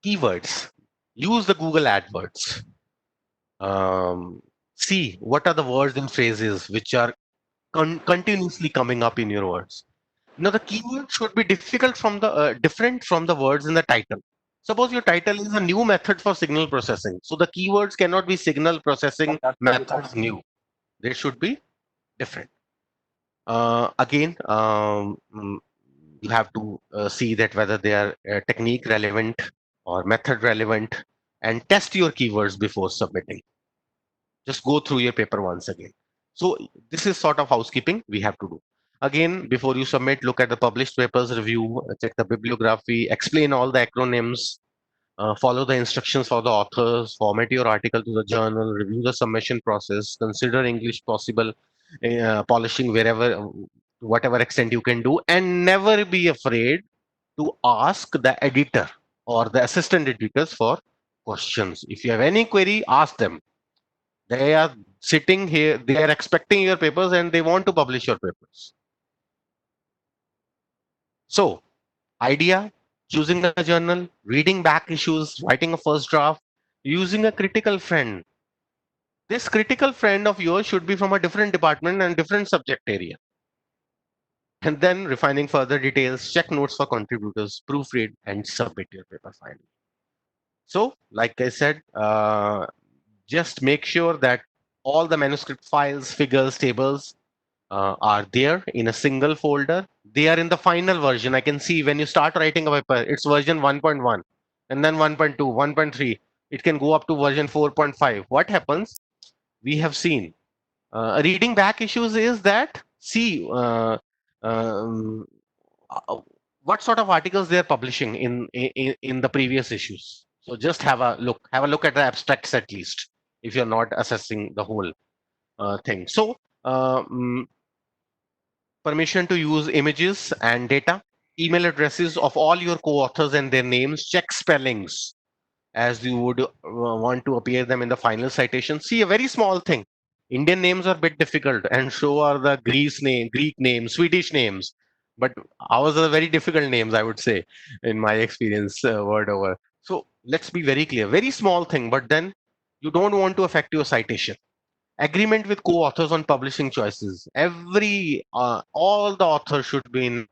Keywords. Use the Google AdWords. See what are the words and phrases which are continuously coming up in your words. Now the keyword should be different from the words in the title. Suppose your title is a new method for signal processing. So the keywords cannot be signal processing methods new. They should be different. Again, you have to see that whether they are technique relevant or method relevant, and test your keywords before submitting. Just go through your paper once again. So this is sort of housekeeping we have to do. Again, before you submit, look at the published papers review, check the bibliography, explain all the acronyms, follow the instructions for the authors, format your article to the journal, review the submission process, consider English possible, polishing wherever, to whatever extent you can do, and never be afraid to ask the editor or the assistant editors for questions. If you have any query, ask them. They are sitting here, they are expecting your papers and they want to publish your papers. So, idea, choosing a journal, reading back issues, writing a first draft, using a critical friend. This critical friend of yours should be from a different department and different subject area. And then refining further details, check notes for contributors, proofread, and submit your paper finally. So, like I said, just make sure that all the manuscript files, figures, tables are there in a single folder. They are in the final version. I can see when you start writing a paper, it's version 1.1, and then 1.2, 1.3. It can go up to version 4.5. What happens? We have seen reading back issues is that see um, what sort of articles they are publishing in the previous issues. So just have a look at the abstracts at least, if you're not assessing the whole thing. So permission to use images and data, email addresses of all your co-authors and their names, check spellings as you would want to appear them in the final citation. See, a very small thing. Indian names are a bit difficult, and so are the Greek names, Swedish names. But ours are very difficult names, I would say, in my experience, word over. So let's be very clear. Very small thing, but then you don't want to affect your citation. Agreement with co-authors on publishing choices. All the authors should be in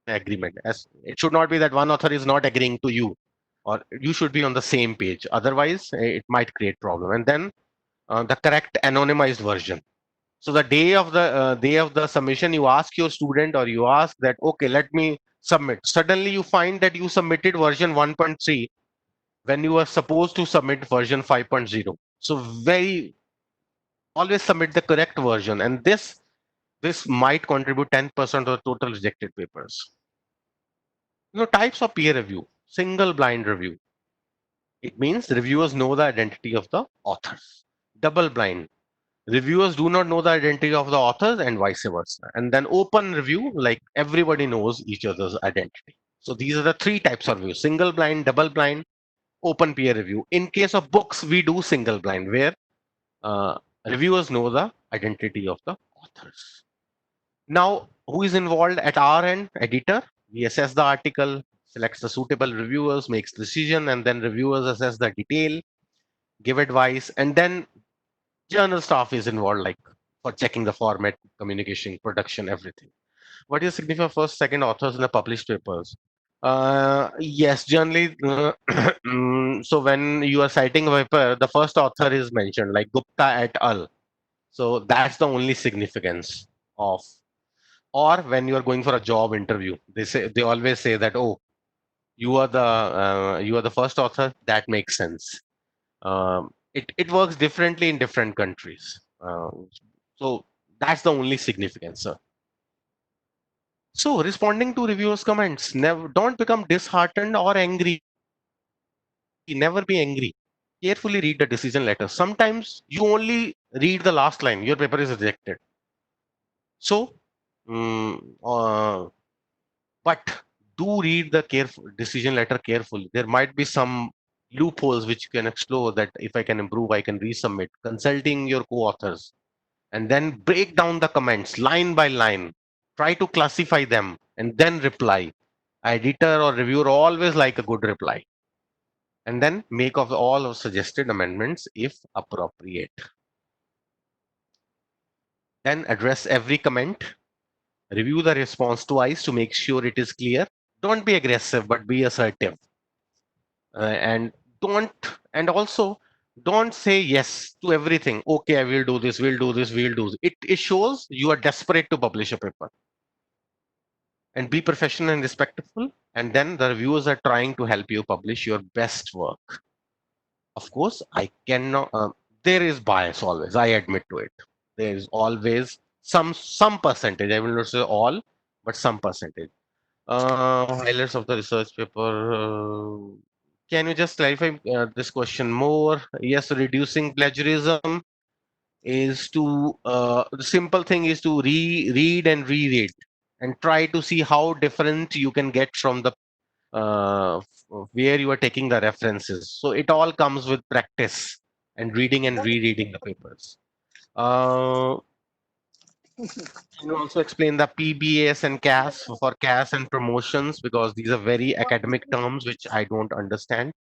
agreement. As it should not be that one author is not agreeing to you, or you should be on the same page. Otherwise, it might create problem. And then the correct anonymized version. So the day of the submission, you ask your student, or you ask that, okay, let me submit. Suddenly, you find that you submitted version 1.3 when you were supposed to submit version 5.0. So very always submit the correct version, and this might contribute 10% of the total rejected papers. Types of peer review. Single blind review. It means reviewers know the identity of the authors. Double blind. Reviewers do not know the identity of the authors and vice versa. And then open review, like everybody knows each other's identity. So these are the three types of review: single blind, double blind, open peer review. In case of books, we do single blind, where reviewers know the identity of the authors. Now, who is involved at our end? Editor. We assess the article, selects the suitable reviewers, makes decision, and then reviewers assess the detail, give advice, and then journal staff is involved, like for checking the format, communication, production, everything. What is significant first, second authors in the published papers? Yes, generally. So when you are citing a paper, the first author is mentioned, like Gupta et al. So that's the only significance of. Or when you are going for a job interview, they always say that, oh, you are the first author. That makes sense. It works differently in different countries. So that's the only significance, sir. So responding to reviewers' comments, never don't become disheartened or angry. Never be angry. Carefully read the decision letter. Sometimes you only read the last line. Your paper is rejected. So, mm, uh, but do read the careful decision letter carefully. There might be some loopholes which you can explore. That if I can improve, I can resubmit. Consulting your co-authors, and then break down the comments line by line. Try to classify them and then reply. Editor or reviewer always like a good reply. And then make of all of suggested amendments if appropriate. Then address every comment. Review the response twice to make sure it is clear. Don't be aggressive, but be assertive. And don't, and also don't say yes to everything. Okay, I will do this, we'll do this, we'll do this. It shows you are desperate to publish a paper. And be professional and respectful. And then the reviewers are trying to help you publish your best work. Of course, I cannot. There is bias always. I admit to it. There is always some percentage. I will not say all, but some percentage. Highlights of the research paper. Can you just clarify this question more? Yes, reducing plagiarism is to the simple thing is to read and reread and try to see how different you can get from the where you are taking the references. So it all comes with practice and reading and rereading the papers. Can you also explain the PBS and CAS for CAS and promotions, because these are very academic terms which I don't understand.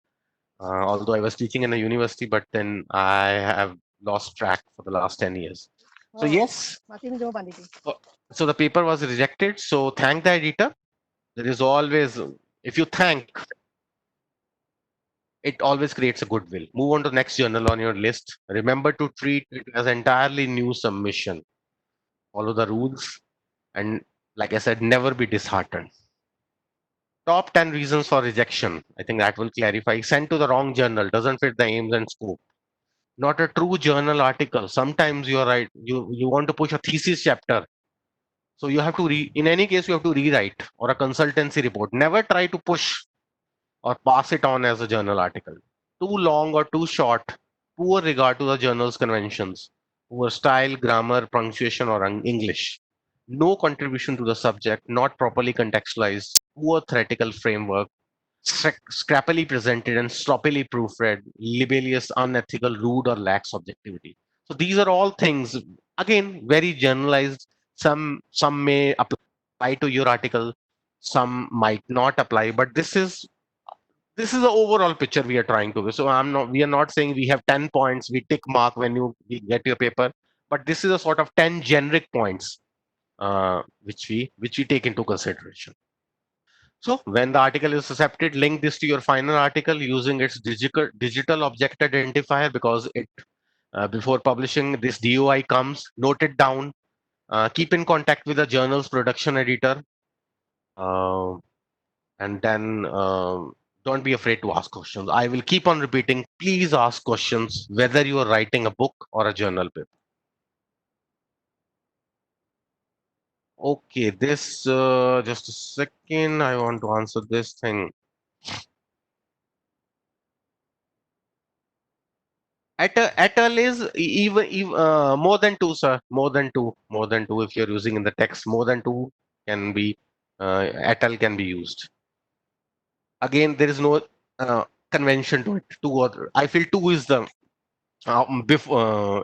Although I was teaching in a university, but then I have lost track for the last 10 years. So yes, so the paper was rejected. So thank the editor. There is always, if you thank, it always creates a goodwill. Move on to the next journal on your list. Remember to treat it as entirely new submission. Follow the rules, and like I said, never be disheartened. Top 10 reasons for rejection. I think that will clarify. Sent to the wrong journal, doesn't fit the aims and scope. not a true journal article. Sometimes you are right. You want to push a thesis chapter. So you have to in any case, you have to rewrite or a consultancy report. Never try to push or pass it on as a journal article. Too long or too short, poor regard to the journal's conventions, poor style, grammar, punctuation, or English. No contribution to the subject, not properly contextualized, poor theoretical framework, scrappily presented and sloppily proofread, libellous, unethical, rude, or lacks objectivity. So these are all things, again, very generalized. Some may apply to your article, some might not apply, but this is the overall picture we are trying to do. So we are not saying we have 10 points, we tick mark when we get your paper, but this is a sort of 10 generic points which we take into consideration. So when the article is accepted, link this to your final article using its digital object identifier, because it before publishing this DOI comes, note it down, keep in contact with the journal's production editor, uh, and then don't be afraid to ask questions. I will keep on repeating, please ask questions whether you are writing a book or a journal paper. Okay, this just a second, I want to answer this thing. Etal is more than two, sir. More than two. More than two. If you're using in the text, more than two can be etal can be used. Again, there is no convention to it. Two or I feel two is the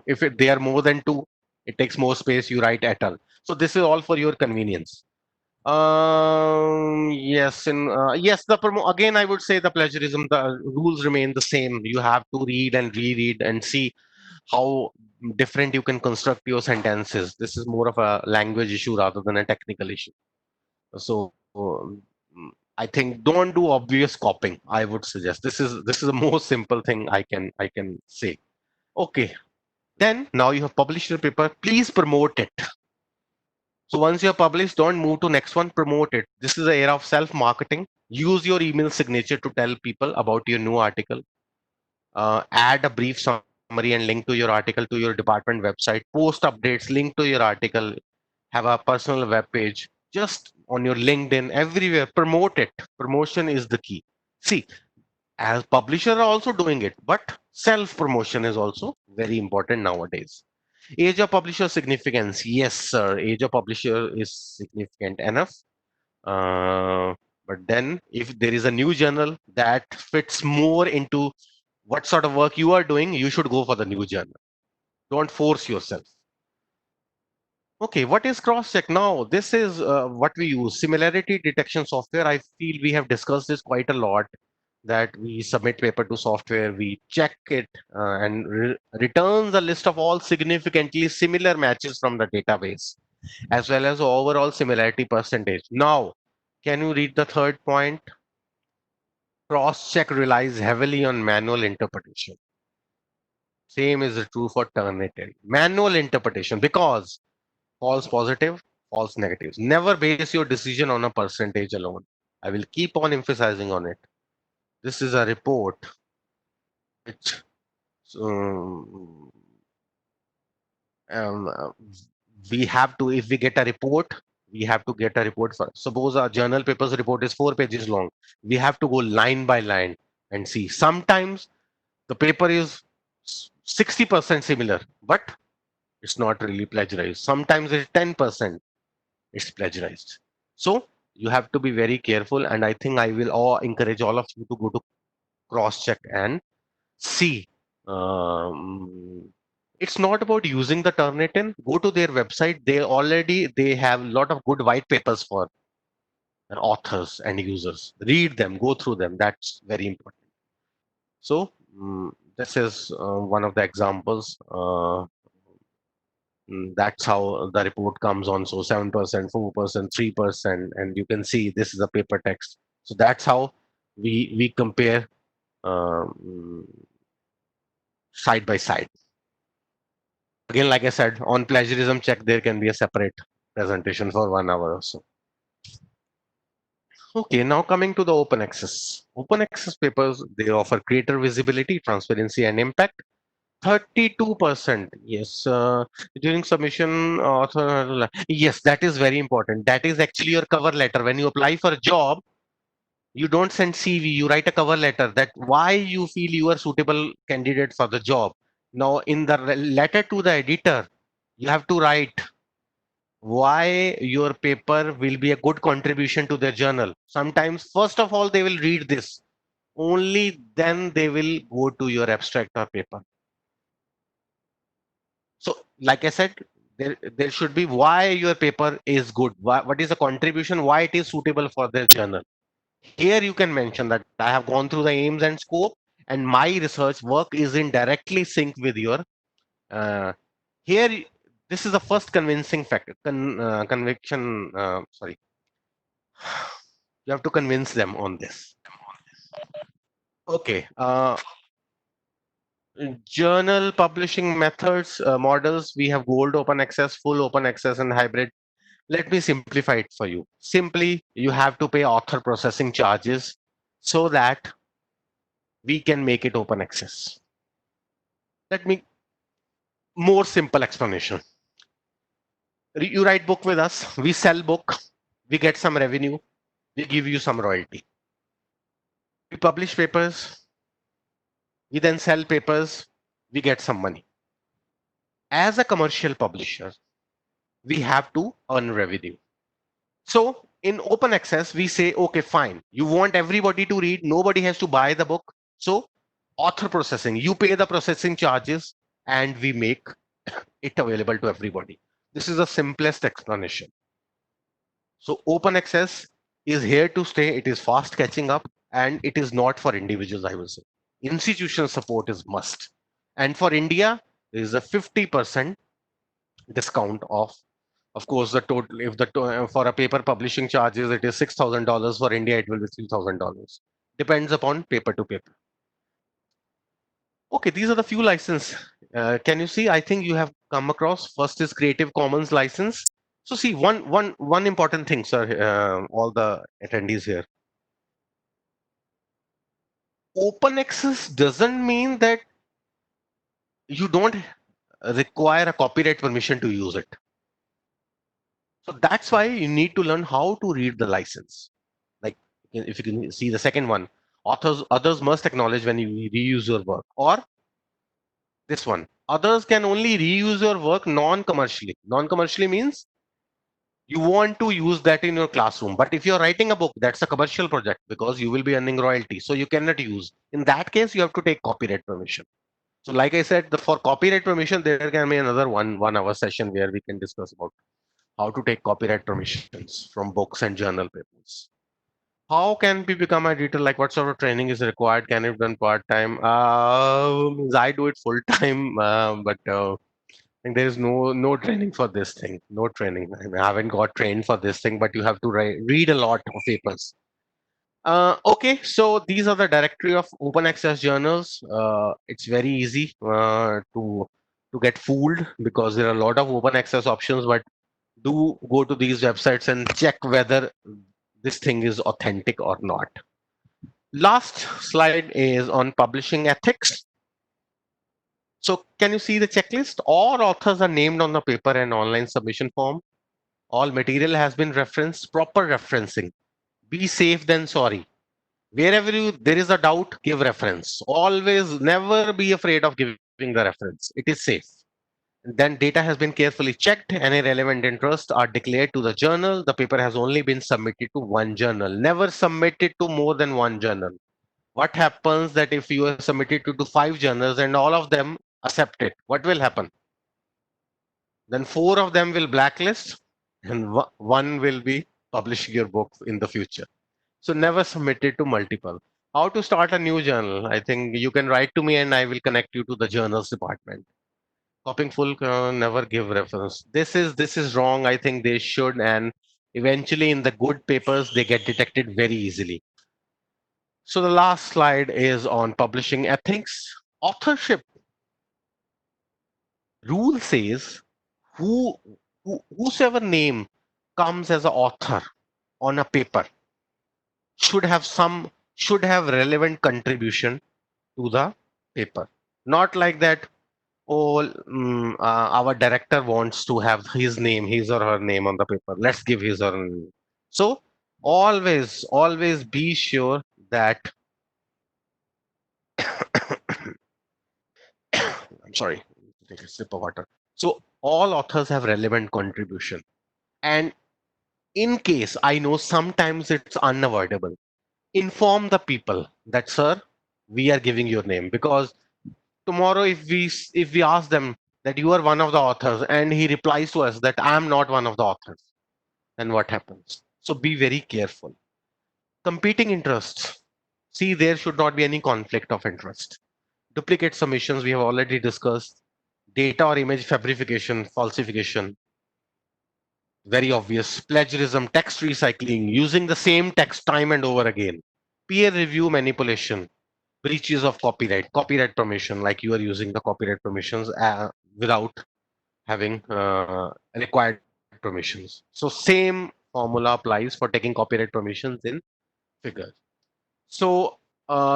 if they are more than two, it takes more space. You write etal. So this is all for your convenience. Yes, and yes, again, I would say the plagiarism, the rules remain the same. You have to read and reread and see how different you can construct your sentences. This is more of a language issue rather than a technical issue. So I think don't do obvious copying. I would suggest this is the most simple thing I can say. Okay, then now you have published your paper. Please promote it. So once you're published, don't move to next one. Promote it. This is the era of self-marketing. Use your email signature to tell people about your new article. Add a brief summary and link to your article to your department website. Post updates, link to your article. Have a personal web page. Just on your LinkedIn, everywhere. Promote it. Promotion is the key. See, as publisher are also doing it, but self promotion is also very important nowadays. Age of publisher significance. Yes, sir. Age of publisher is significant enough. Uh, but then, if there is a new journal that fits more into what sort of work you are doing, you should go for the new journal. Don't force yourself. Okay, what is cross check now? This is what we use, similarity detection software. I feel we have discussed this quite a lot, that we submit paper to software, we check it and returns a list of all significantly similar matches from the database, as well as overall similarity percentage. Now, can you read the third point? Cross check relies heavily on manual interpretation. Same is true for Turnitin. Manual interpretation, because false positive, false negatives. Never base your decision on a percentage alone. I will keep on emphasizing on it. This is a report which um, um, uh, we have to, if we get a report, we have to get a report for. Suppose our journal papers report is 4 pages long. We have to go line by line and see. Sometimes the paper is 60% similar, but it's not really plagiarized. Sometimes it's 10%. It's plagiarized. So you have to be very careful, and I think I will encourage all of you to go to cross check and see. Um, it's not about using the Turnitin. Go to their website. They have a lot of good white papers for authors and users. Read them, go through them. That's very important. So this is one of the examples. That's how the report comes on. So 7%, 4%, 3%, and you can see this is a paper text. So that's how we compare um, side by side. Again, like I said, on plagiarism check, there can be a separate presentation for 1 hour or so. Okay, now coming to the open access. Open access papers, they offer greater visibility, transparency, and impact. 32%. Yes. During submission, author. Yes, that is very important. That is actually your cover letter. When you apply for a job, you don't send CV, you write a cover letter that why you feel you are suitable candidate for the job. Now, in the letter to the editor, you have to write why your paper will be a good contribution to their journal. Sometimes, first of all, they will read this. Only then they will go to your abstract or paper. So, like I said, there should be why your paper is good. What is the contribution? Why it is suitable for their journal. Here you can mention that I have gone through the aims and scope, and my research work is in directly sync with your. Uh, here, this is the first convincing factor. Conviction. Sorry, you have to convince them on this. Okay. Journal publishing methods, models. We have gold open access, full open access, and hybrid. Let me simplify it for you. Simply, you have to pay author processing charges so that we can make it open access. Let me more simple explanation. You write book with us, we sell book, we get some revenue, we give you some royalty. We publish papers, we then sell papers, we get some money. As a commercial publisher, we have to earn revenue. So in open access, we say, okay, fine. You want everybody to read, nobody has to buy the book. So author processing, you pay the processing charges and we make it available to everybody. This is the simplest explanation. So open access is here to stay. It is fast catching up and it is not for individuals, I will say. Institutional support is must. And for India, there is a 50% discount of course, the total, if for a paper publishing charges, it is $6,000. For India, it will be $3,000. Depends upon paper to paper. Okay, these are the few license. Can you see? I think you have come across. First is Creative Commons license. So see, one important thing, sir, all the attendees here. Open access doesn't mean that you don't require a copyright permission to use it. So that's why you need to learn how to read the license. Like if you can see the second one, others must acknowledge when you reuse your work, or this one, others can only reuse your work non-commercially. Non-commercially means you want to use that in your classroom, but if you're writing a book, that's a commercial project because you will be earning royalty, so you cannot use. In that case, you have to take copyright permission. So like I said, for copyright permission, there can be another 1 hour session where we can discuss about how to take copyright permissions from books and journal papers. How can we become a editor? Like, what sort of training is required? Can it be done part time? I do it full time, but I think there is no training for this thing. No training. I haven't got trained for this thing, but you have to read a lot of papers. Okay, so these are the directory of open access journals. It's very easy to get fooled because there are a lot of open access options, but do go to these websites and check whether this thing is authentic or not. Last slide is on publishing ethics. So can you see the checklist? All authors are named on the paper and online submission form. All material has been referenced, proper referencing. Be safe than sorry. Wherever there is a doubt, give reference. Always never be afraid of giving the reference. It is safe. Then data has been carefully checked. Any relevant interests are declared to the journal. The paper has only been submitted to one journal. Never submit it to more than one journal. What happens that if you are submitted to 5 journals and all of them accept it, what will happen? Then 4 of them will blacklist and one will be publishing your book in the future. So never submit it to multiple. How to start a new journal? I think you can write to me and I will connect you to the journals department. Copying full, never give reference. This is wrong. I think they should, and eventually in the good papers they get detected very easily. So the last slide is on publishing ethics. Authorship rule says whosoever name comes as an author on a paper should have relevant contribution to the paper. Not like that oh, our director wants to have his or her name on the paper. Let's give his or her name. So always be sure that I'm sorry, take a sip of water. So all authors have relevant contribution. And in case I know sometimes it's unavoidable, inform the people that sir, we are giving your name because tomorrow if we ask them that you are one of the authors and he replies to us that I am not one of the authors, then what happens? So be very careful. Competing interests. See, there should not be any conflict of interest. Duplicate submissions we have already discussed. Data or image fabrication, falsification, very obvious. Plagiarism, text recycling, using the same text time and over again. Peer review manipulation, breaches of copyright permission, like you are using the copyright permissions without having required permissions. So same formula applies for taking copyright permissions in Figure. So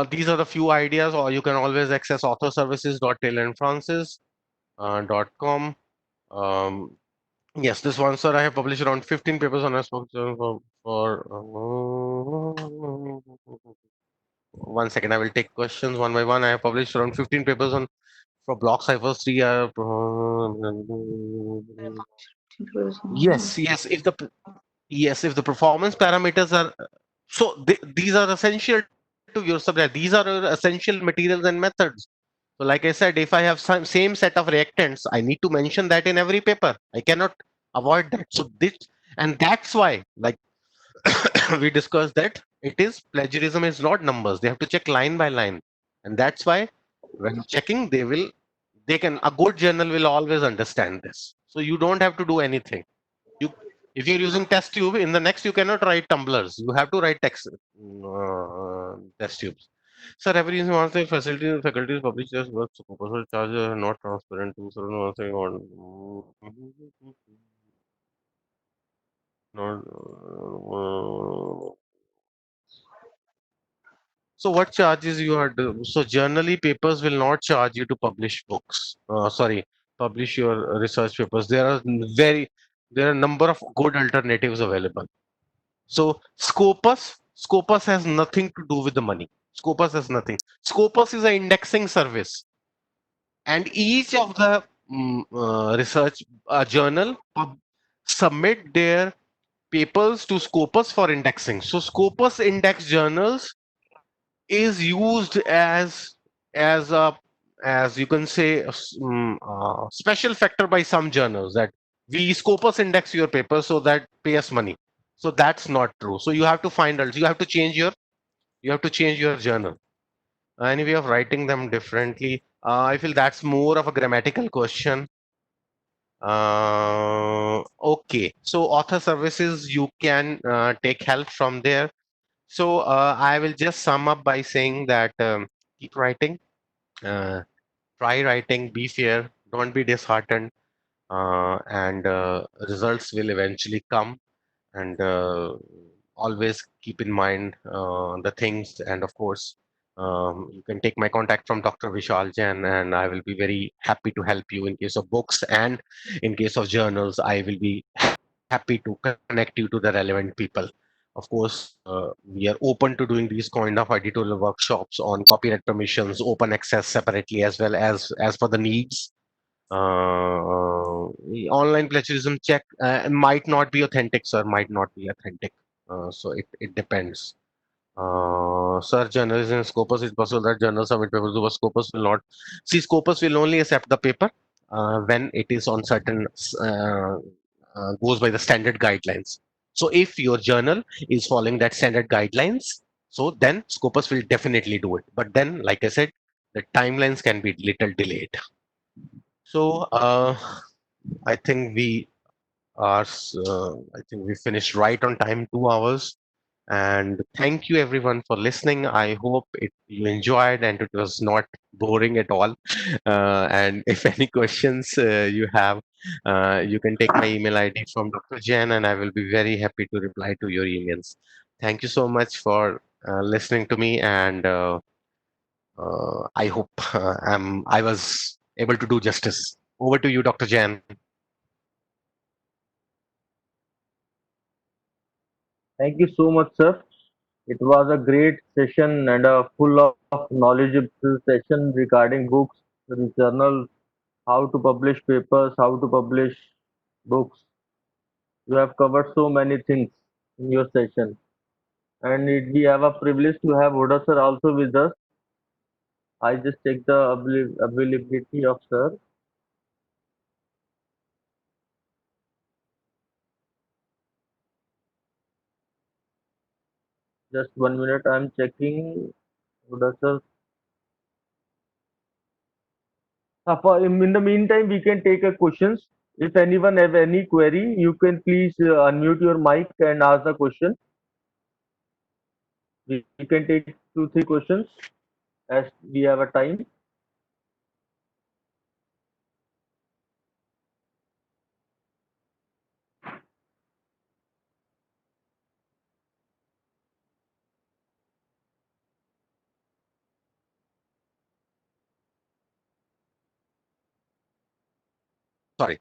these are the few ideas, or you can always access authorservices.taylorandfrancis.com. Um, yes, this one, sir, I have published around 15 papers on Aspect one second, I will take questions one by one. I have published around 15 papers on for block ciphers 3. Yes. If the performance parameters are these are essential to your subject. These are essential materials and methods. So, like I said, if I have same set of reactants, I need to mention that in every paper. I cannot avoid that. So this and that's why, like we discussed that it is plagiarism is not numbers. They have to check line by line, and that's why when checking, they can a good journal will always understand this. So you don't have to do anything. You if you're using test tube in the next you cannot write tumblers. You have to write test tubes. Sir, every reason wants the facilities and faculties publish just work so proposal charges are not transparent to sir no saying on not so what charges you are so generally papers will not charge you to publish books. Sorry, publish your research papers. Very there are a number of good alternatives available. So Scopus has nothing to do with the money. Scopus has nothing. Scopus is an indexing service, and each of the research journal submit their papers to Scopus for indexing. So Scopus index journals is used as a as you can say special factor by some journals that we Scopus index your paper so that pay us money. So that's not true. So you have to find out. You have to change your journal. Any way of writing them differently? I feel that's more of a grammatical question. Okay, so author services you can take help from there. So I will just sum up by saying that keep writing, uh, try writing, be fair, don't be disheartened, and results will eventually come. And always keep in mind the things. And of course, you can take my contact from Dr. Vishal Jain, and I will be very happy to help you in case of books and in case of journals. I will be happy to connect you to the relevant people. Of course, we are open to doing these kind of editorial workshops on copyright permissions, open access separately as per the needs. Online plagiarism check might not be authentic, sir, might not be authentic. So it depends. Sir, journalism Scopus, it's possible that journals submit papers to Scopus will not. See, Scopus will only accept the paper when it is on certain goes by the standard guidelines. So if your journal is following that standard guidelines, so then Scopus will definitely do it. But then, like I said, the timelines can be little delayed. So I think we I think we finished right on time, 2 hours. And thank you everyone for listening. I hope you enjoyed and it was not boring at all. And if any questions you have, you can take my email ID from Dr. Jen, and I will be very happy to reply to your emails. Thank you so much for listening to me, and I hope I was able to do justice. Over to you, Dr. Jan. Thank you so much, sir. It was a great session and a full of knowledgeable session regarding books, the journals, how to publish papers, how to publish books. You have covered so many things in your session. And we have a privilege to have Oda sir also with us. I just check the availability of sir. Just 1 minute, I'm checking Oda sir. In the meantime, we can take a questions. If anyone have any query, you can please unmute your mic and ask the question. We can take 2-3 questions as we have a time. Sorry.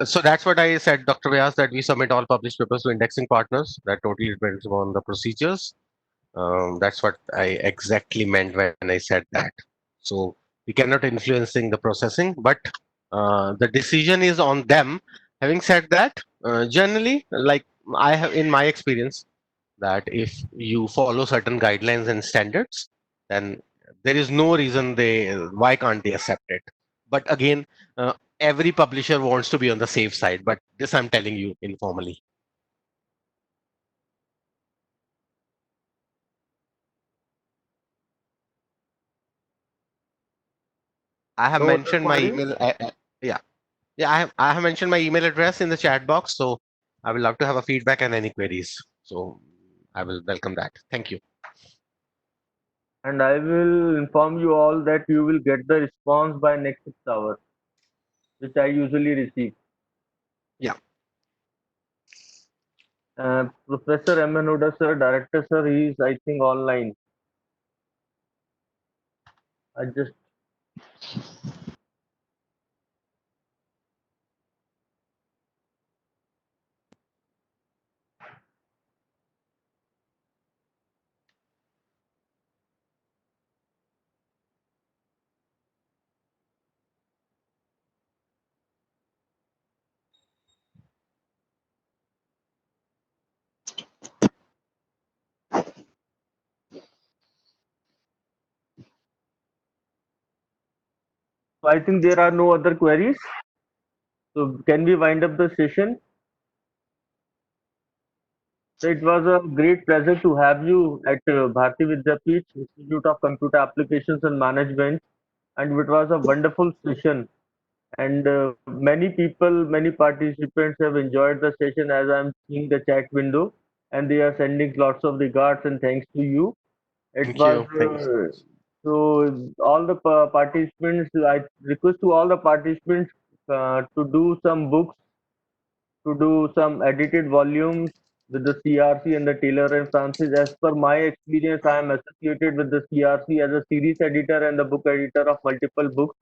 So that's what I said, Dr. Vyas, that we submit all published papers to indexing partners. That totally depends on the procedures. That's what I exactly meant when I said that. So we cannot influencing the processing, but the decision is on them. Having said that, generally, like I have in my experience, that if you follow certain guidelines and standards, then there is no reason they why can't they accept it. But again, every publisher wants to be on the safe side. But this I'm telling you informally. I have No other mentioned my query? email. Yeah, yeah. I have mentioned my email address in the chat box. So I will love to have a feedback and any queries. So I will welcome that. Thank you. And I will inform you all that you will get the response by next 6 hours, which I usually receive. Yeah. Professor M. N. Oda sir, director sir, he is I think online. I just so I think there are no other queries. So can we wind up the session? So it was a great pleasure to have you at Bharati Vidyapeeth Institute of Computer Applications and Management, and it was a wonderful session. And many people, many participants have enjoyed the session as I'm seeing the chat window, and they are sending lots of regards and thanks to you. It Thank was you. Thank you so much. so all the participants. I request to all the participants to do some books, to do some edited volumes with the CRC and the Taylor and Francis. As per my experience, I am associated with the CRC as a series editor and the book editor of multiple books,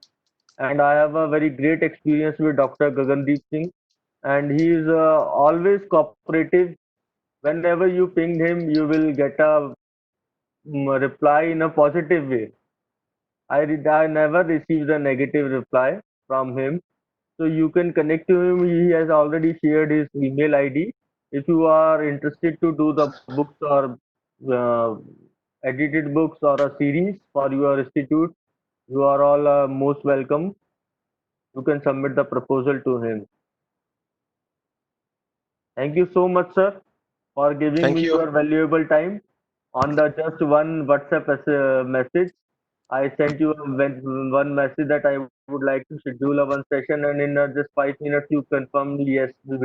and I have a very great experience with Dr. Gagandeep Singh, and he is always cooperative. Whenever you ping him, you will get a reply in a positive way. I never received a negative reply from him. So you can connect to him. He has already shared his email ID. If you are interested to do the books or uh, edited books or a series for your institute, you are all most welcome. You can submit the proposal to him. Thank you so much, sir, for giving Thank me you. your valuable time. On the just one WhatsApp message, I sent you one message that I would like to schedule a one session, and in just 5 minutes, you confirm yes, we will